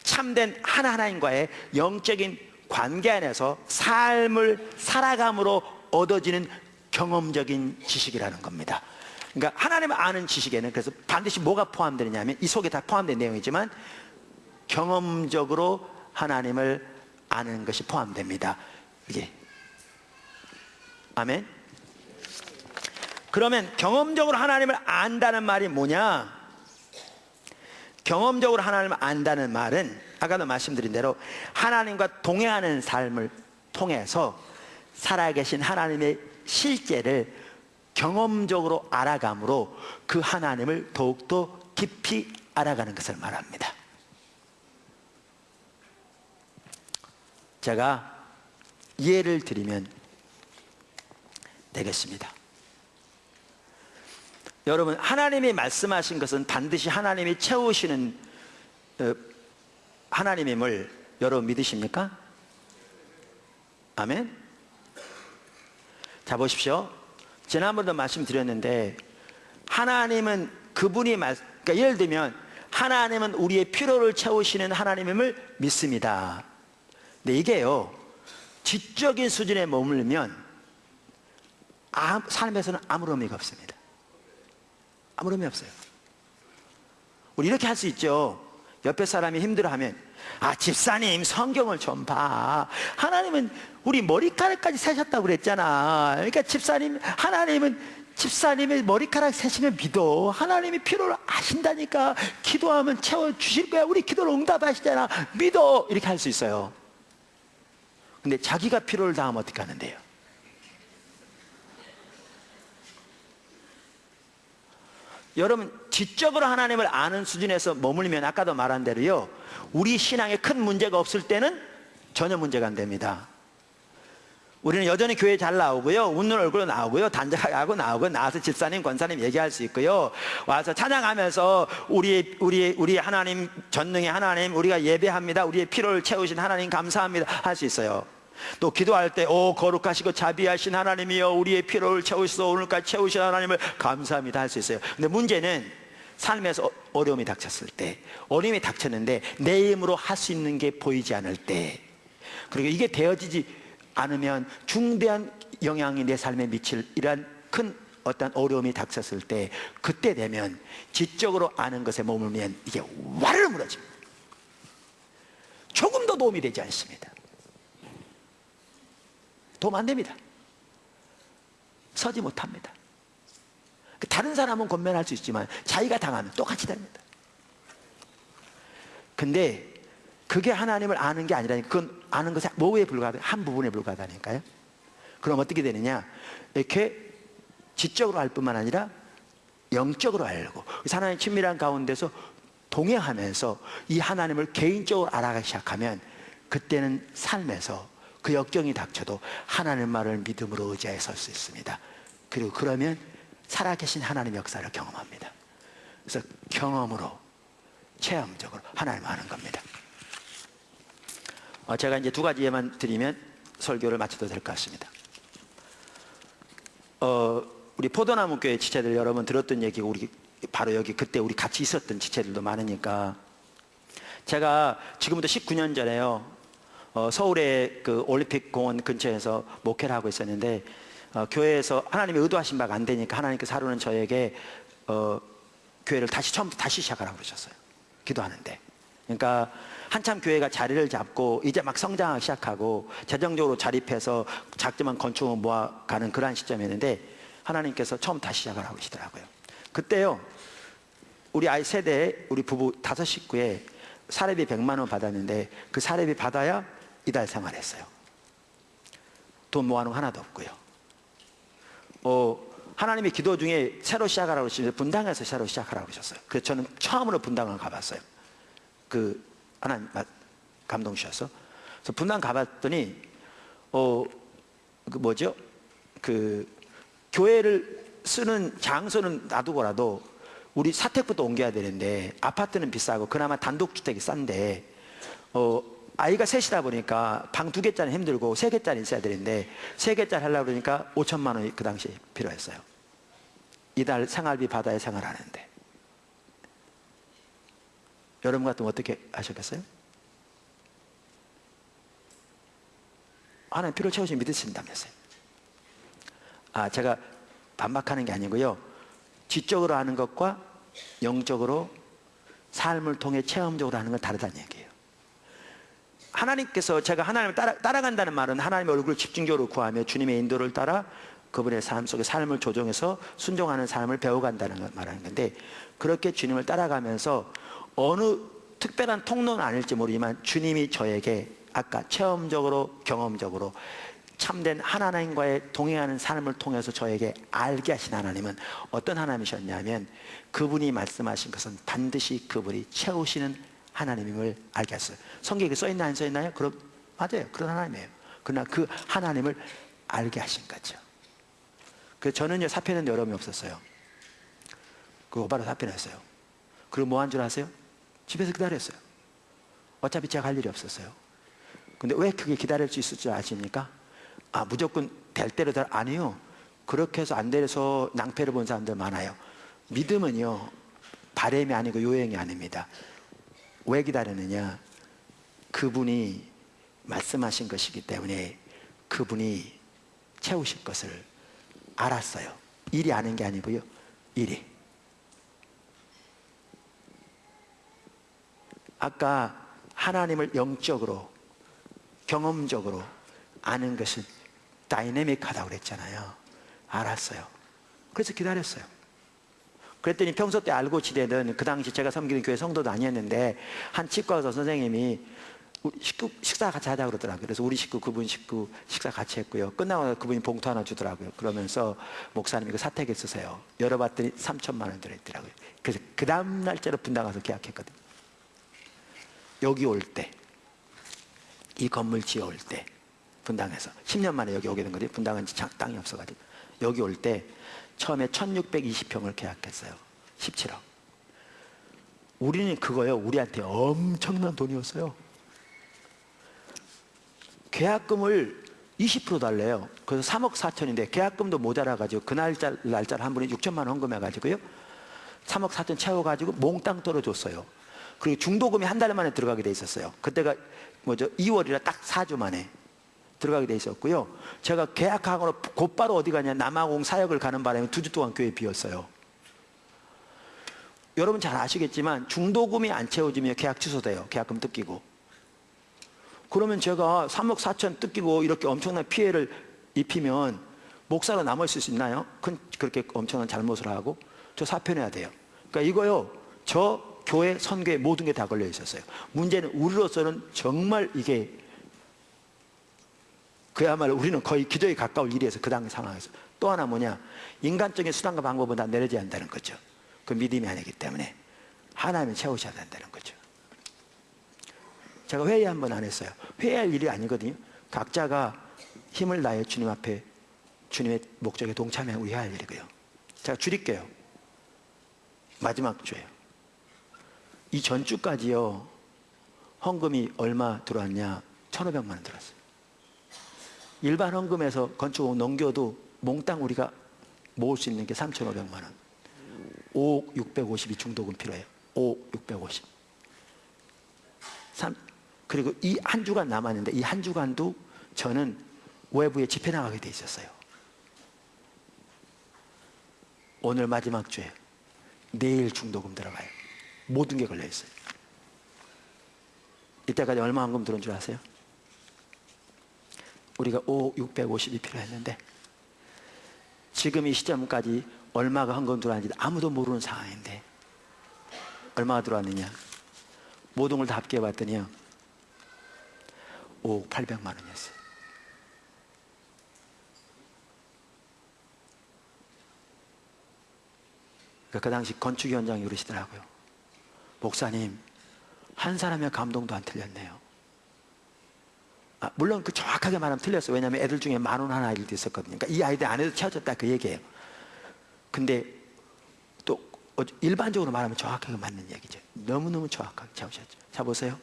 참된 하나님과의 영적인 관계 안에서 삶을 살아감으로 얻어지는 경험적인 지식이라는 겁니다. 그러니까 하나님을 아는 지식에는 그래서 반드시 뭐가 포함되느냐면, 이 속에 다 포함된 내용이지만 경험적으로 하나님을 아는 것이 포함됩니다. 이게 아멘. 그러면 경험적으로 하나님을 안다는 말이 뭐냐? 경험적으로 하나님을 안다는 말은 아까도 말씀드린 대로 하나님과 동행하는 삶을 통해서 살아계신 하나님의 실제를 경험적으로 알아감으로 그 하나님을 더욱더 깊이 알아가는 것을 말합니다. 제가 예를 드리면 되겠습니다. 여러분, 하나님이 말씀하신 것은 반드시 하나님이 채우시는 하나님임을 여러분 믿으십니까? 아멘? 자, 보십시오. 지난번에도 말씀드렸는데, 하나님은 그러니까 예를 들면 하나님은 우리의 필요를 채우시는 하나님임을 믿습니다. 근데 이게요, 지적인 수준에 머물면 삶에서는 아무런 의미가 없습니다. 아무런 의미 없어요. 우리 이렇게 할 수 있죠. 옆에 사람이 힘들어하면, 집사님 성경을 좀 봐. 하나님은 우리 머리카락까지 세셨다고 그랬잖아. 그러니까 하나님은 집사님의 머리카락 세시면 믿어. 하나님이 필요를 아신다니까. 기도하면 채워주실 거야. 우리 기도를 응답하시잖아. 믿어. 이렇게 할 수 있어요. 근데 자기가 필요를 다하면 어떻게 하는데요? 여러분, 지적으로 하나님을 아는 수준에서 머물면 아까도 말한 대로요, 우리 신앙에 큰 문제가 없을 때는 전혀 문제가 안 됩니다. 우리는 여전히 교회 잘 나오고요, 웃는 얼굴로 나오고요, 단장하고 나오고, 나와서 집사님, 권사님 얘기할 수 있고요, 와서 찬양하면서 우리 하나님, 전능의 하나님, 우리가 예배합니다, 우리의 필요를 채우신 하나님 감사합니다 할 수 있어요. 또 기도할 때, 거룩하시고 자비하신 하나님이여, 우리의 필요를 채우시소, 오늘까지 채우신 하나님을 감사합니다 할 수 있어요. 근데 문제는 삶에서 어려움이 닥쳤을 때, 어려움이 닥쳤는데 내 힘으로 할 수 있는 게 보이지 않을 때, 그리고 이게 되어지지 않으면 중대한 영향이 내 삶에 미칠 이러한 큰 어떤 어려움이 닥쳤을 때, 그때 되면 지적으로 아는 것에 머물면 이게 와르르 무너집니다. 조금 더 도움이 되지 않습니다. 도움 안 됩니다. 서지 못합니다. 다른 사람은 권면할 수 있지만 자기가 당하면 똑같이 됩니다. 근데 그게 하나님을 아는 게 아니라니까. 그건 아는 것이 뭐에 불과하다? 한 부분에 불과하다니까요. 그럼 어떻게 되느냐? 이렇게 지적으로 알 뿐만 아니라 영적으로 알고, 하나님 친밀한 가운데서 동행하면서 이 하나님을 개인적으로 알아가기 시작하면, 그때는 삶에서 그 역경이 닥쳐도 하나님 말을 믿음으로 의지해 설 수 있습니다. 그리고 그러면 살아계신 하나님 역사를 경험합니다. 그래서 경험으로, 체험적으로 하나님을 아는 겁니다. 제가 이제 두 가지 예만 드리면 설교를 마쳐도 될 것 같습니다. 우리 포도나무 교회 지체들 여러분 들었던 얘기, 우리 바로 여기 그때 우리 같이 있었던 지체들도 많으니까, 제가 지금부터 19년 전에요, 서울의 그 올림픽 공원 근처에서 목회를 하고 있었는데, 교회에서 하나님의 의도하신 바가 안 되니까 하나님께서 하루는 저에게 교회를 처음부터 다시 시작하라고 그러셨어요. 기도하는데. 그러니까 한참 교회가 자리를 잡고 이제 막 성장하기 시작하고 재정적으로 자립해서 작지만 건축을 모아가는 그러한 시점이었는데, 하나님께서 처음 다시 시작을 하고 계시더라고요. 그때요, 우리 아이 세대에 우리 부부 5 식구에 사례비 100만 원 받았는데, 그 사례비 받아야 이달 생활했어요. 돈 모아놓은 거 하나도 없고요. 하나님의 기도 중에 새로 시작하라고 하시면서 분당에서 새로 시작하라고 하셨어요. 그래서 저는 처음으로 분당을 가봤어요. 하나님 감동 주셔서. 그래서 분당 가봤더니 교회를 쓰는 장소는 놔두고라도 우리 사택부터 옮겨야 되는데, 아파트는 비싸고 그나마 단독주택이 싼데, 아이가 셋이다 보니까 방 2개짜리 힘들고 3개짜리 있어야 되는데, 3개짜리 하려고 그러니까 5천만 원이 그 당시에 필요했어요. 이달 생활비 받아야 생활하는데. 여러분 같으면 어떻게 하셨겠어요? 하나님 필요 채우시면 믿으신다면서요. 제가 반박하는 게 아니고요, 지적으로 하는 것과 영적으로 삶을 통해 체험적으로 하는 건 다르다는 얘기예요. 하나님께서, 제가 하나님을 따라간다는 말은 하나님의 얼굴을 집중적으로 구하며 주님의 인도를 따라 그분의 삶 속에 삶을 조정해서 순종하는 삶을 배워간다는 걸 말하는 건데, 그렇게 주님을 따라가면서 어느 특별한 통로는 아닐지 모르지만 주님이 저에게 아까 체험적으로, 경험적으로 참된 하나님과의 동행하는 삶을 통해서 저에게 알게 하신 하나님은 어떤 하나님이셨냐면, 그분이 말씀하신 것은 반드시 그분이 채우시는 하나님임을 알게 했어요. 성경에 써있나 안 써있나요? 그럼 맞아요, 그런 하나님이에요. 그러나 그 하나님을 알게 하신 거죠. 그래서 저는요, 사표는 여러분이 없었어요. 그거 바로 사표냈어요. 그리고 뭐 한 줄 아세요? 집에서 기다렸어요. 어차피 제가 할 일이 없었어요. 근데 왜 그게 기다릴 수 있을 줄 아십니까? 무조건 될 대로 아니요. 그렇게 해서 안 돼서 낭패를 본 사람들 많아요. 믿음은요, 바램이 아니고 요행이 아닙니다. 왜 기다리느냐? 그분이 말씀하신 것이기 때문에 그분이 채우실 것을 알았어요. 일이 아는 게 아니고요, 일이. 아까 하나님을 영적으로 경험적으로 아는 것은 다이내믹하다고 그랬잖아요. 알았어요. 그래서 기다렸어요. 그랬더니 평소 때 알고 지내던, 그 당시 제가 섬기는 교회 성도도 아니었는데 한 치과의사 선생님이 식구 식사 같이 하자고 그러더라고요. 그래서 우리 식구, 그분 식구 식사 같이 했고요. 끝나고 그분이 봉투 하나 주더라고요. 그러면서 목사님 이거 사택에 쓰세요. 열어봤더니 3천만 원 들어있더라고요. 그래서 그 다음 날짜로 분당 가서 계약했거든요. 여기 올 때, 이 건물 지어올 때, 분당에서 10년 만에 여기 오게 된 거죠. 분당은 땅이 없어가지고 여기 올 때 처음에 1620평을 계약했어요. 17억. 우리는 그거요, 우리한테 엄청난 돈이었어요. 계약금을 20% 달래요. 그래서 3억 4천인데 계약금도 모자라가지고 그 날짜를 한 분이 6천만 원 헌금해가지고요, 3억 4천 채워가지고 몽땅 떨어줬어요. 그리고 중도금이 한 달 만에 들어가게 돼 있었어요. 그때가 2월이라 딱 4주 만에 들어가게 돼 있었고요. 제가 계약하고 곧바로 어디 가냐, 남아공 사역을 가는 바람에 2주 동안 교회 비었어요. 여러분 잘 아시겠지만 중도금이 안 채워지면 계약 취소돼요. 계약금 뜯기고. 그러면 제가 3억 4천 뜯기고 이렇게 엄청난 피해를 입히면 목사로 남을 수 있나요? 그렇게 엄청난 잘못을 하고 저 사표내야 돼요. 그러니까 이거요, 저 교회 선교에 모든 게 다 걸려 있었어요. 문제는 우리로서는 정말 이게 그야말로 우리는 거의 기도에 가까울 일이어서 그 당시 상황에서. 또 하나 뭐냐, 인간적인 수단과 방법은 다 내려져야 한다는 거죠. 그 믿음이 아니기 때문에 하나님을 채우셔야 된다는 거죠. 제가 회의 한 번 안 했어요. 회의할 일이 아니거든요. 각자가 힘을 다해 주님 앞에 주님의 목적에 동참해 우리 해야 할 일이고요. 제가 줄일게요. 마지막 주예요. 이 전주까지요, 헌금이 얼마 들어왔냐? 1,500만 원 들어왔어요. 일반 헌금에서 건축 넘겨도 몽땅 우리가 모을 수 있는 게 3,500만 원. 5억 650이 중도금 필요해요. 5억 650. 그리고 이 한 주간 남았는데 이 한 주간도 저는 외부에 집회 나가게 돼 있었어요. 오늘 마지막 주에 내일 중도금 들어가요. 모든 게 걸려 있어요. 이때까지 얼마 헌금 들어온 줄 아세요? 우리가 5억 650이 필요했는데 지금 이 시점까지 얼마가 헌금 들어왔는지 아무도 모르는 상황인데 얼마가 들어왔느냐? 모든 걸 다 합계해 봤더니요, 5억 800만 원이었어요. 그 당시 건축위원장이 그러시더라고요. 목사님, 한 사람의 감동도 안 틀렸네요. 물론 그 정확하게 말하면 틀렸어요. 왜냐하면 애들 중에 10,000원 아이들도 있었거든요. 그러니까 이 아이들 안에도 채워졌다 그 얘기예요. 근데 또 일반적으로 말하면 정확하게 맞는 얘기죠. 너무너무 정확하게 채우셨죠. 자 보세요.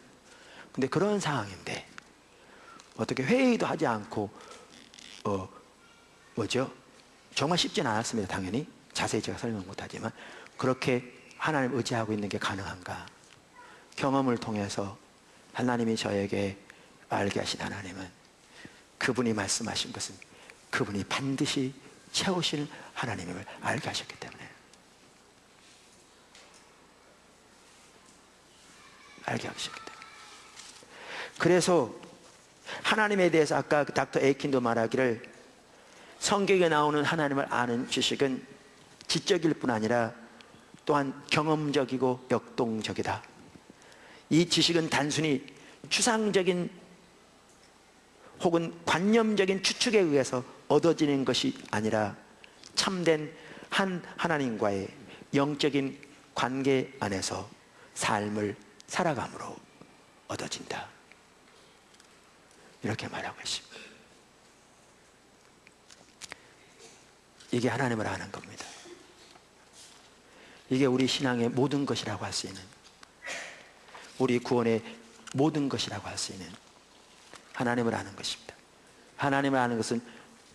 근데 그런 상황인데 어떻게 회의도 하지 않고 정말 쉽지는 않았습니다. 당연히 자세히 제가 설명 못하지만 그렇게 하나님을 의지하고 있는 게 가능한가? 경험을 통해서 하나님이 저에게 알게 하신 하나님은 그분이 말씀하신 것은 그분이 반드시 채우실 하나님임을 알게 하셨기 때문에, 알게 하셨기 때문에. 그래서 하나님에 대해서 아까 닥터 에이킨도 말하기를 성경에 나오는 하나님을 아는 지식은 지적일 뿐 아니라 또한 경험적이고 역동적이다. 이 지식은 단순히 추상적인 혹은 관념적인 추측에 의해서 얻어지는 것이 아니라 참된 한 하나님과의 영적인 관계 안에서 삶을 살아감으로 얻어진다. 이렇게 말하고 있습니다. 이게 하나님을 아는 겁니다. 이게 우리 신앙의 모든 것이라고 할 수 있는, 우리 구원의 모든 것이라고 할 수 있는 하나님을 아는 것입니다. 하나님을 아는 것은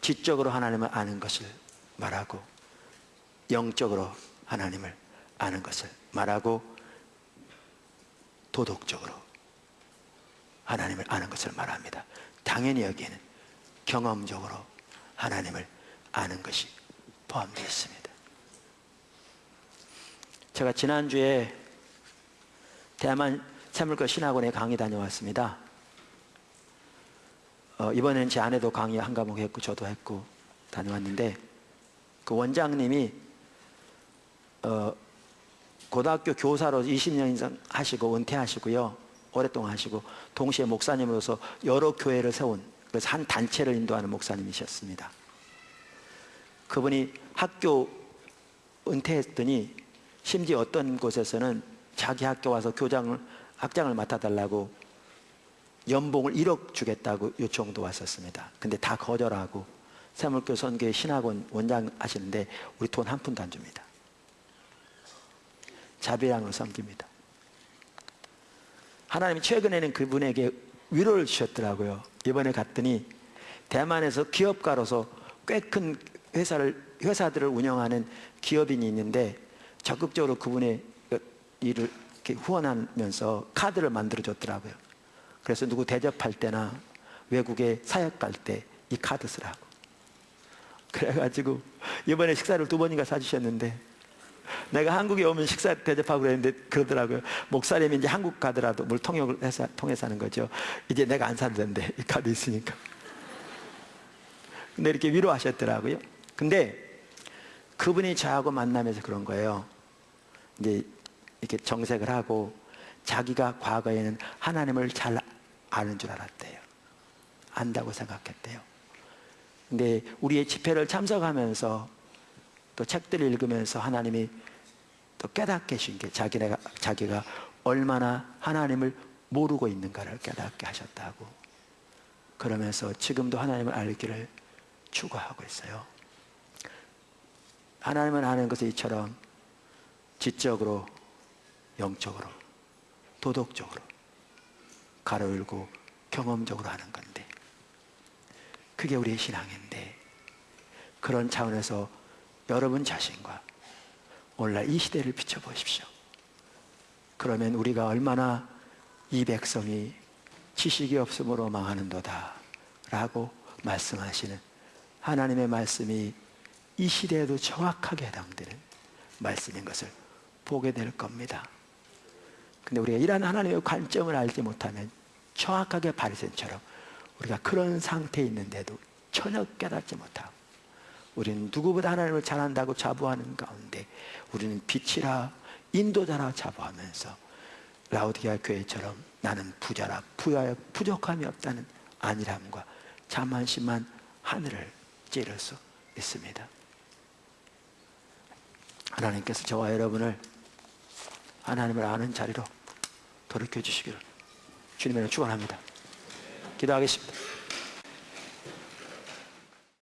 지적으로 하나님을 아는 것을 말하고 영적으로 하나님을 아는 것을 말하고 도덕적으로 하나님을 아는 것을 말합니다. 당연히 여기에는 경험적으로 하나님을 아는 것이 포함되어 있습니다. 제가 지난주에 대만 새물교 신학원에 강의 다녀왔습니다. 이번엔 제 아내도 강의 한 과목 했고 저도 했고 다녀왔는데, 그 원장님이 고등학교 교사로 20년 이상 하시고 은퇴하시고요, 오랫동안 하시고 동시에 목사님으로서 여러 교회를 세운, 그래서 한 단체를 인도하는 목사님이셨습니다. 그분이 학교 은퇴했더니 심지어 어떤 곳에서는 자기 학교 와서 학장을 맡아달라고 연봉을 1억 주겠다고 요청도 왔었습니다. 근데 다 거절하고 새물교 선교회 신학원 원장 하시는데 우리 돈 한 푼도 안 줍니다. 자비랑으로 섬깁니다. 하나님이 최근에는 그분에게 위로를 주셨더라고요. 이번에 갔더니 대만에서 기업가로서 꽤 큰 회사들을 운영하는 기업인이 있는데 적극적으로 그분의 일을 이렇게 후원하면서 카드를 만들어 줬더라고요. 그래서 누구 대접할 때나 외국에 사역 갈 때 이 카드 쓰라고. 그래가지고 이번에 식사를 2번인가 사주셨는데, 내가 한국에 오면 식사 대접하고 그랬는데 그러더라고요. 목사님이 이제 한국 가더라도 뭘 통해서 하는 거죠. 이제 내가 안 사도 된대, 이 카드 있으니까. 근데 이렇게 위로하셨더라고요. 근데 그분이 저하고 만나면서 그런 거예요. 이제 이렇게 정색을 하고 자기가 과거에는 하나님을 잘 아는 줄 알았대요. 안다고 생각했대요. 근데 우리의 집회를 참석하면서 또 책들을 읽으면서 하나님이 또 깨닫게 하신 게 자기가 얼마나 하나님을 모르고 있는가를 깨닫게 하셨다고. 그러면서 지금도 하나님을 알기를 추구하고 있어요. 하나님을 아는 것은 이처럼 지적으로, 영적으로, 도덕적으로 가로열고 경험적으로 하는 건데, 그게 우리의 신앙인데, 그런 차원에서 여러분 자신과 오늘날 이 시대를 비춰보십시오. 그러면 우리가 얼마나 이 백성이 지식이 없음으로 망하는도다 라고 말씀하시는 하나님의 말씀이 이 시대에도 정확하게 해당되는 말씀인 것을 보게 될 겁니다. 근데 우리가 이러한 하나님의 관점을 알지 못하면 정확하게 바리새인처럼 우리가 그런 상태에 있는데도 전혀 깨닫지 못하고, 우리는 누구보다 하나님을 잘한다고 자부하는 가운데 우리는 빛이라 인도자라 자부하면서 라오디게아 교회처럼 나는 부자라 부여하여 부족함이 없다는 안일함과 자만심만 하늘을 찌를 수 있습니다. 하나님께서 저와 여러분을 하나님을 아는 자리로 돌이켜 주시기를 주님의 축원합니다. 기도하겠습니다.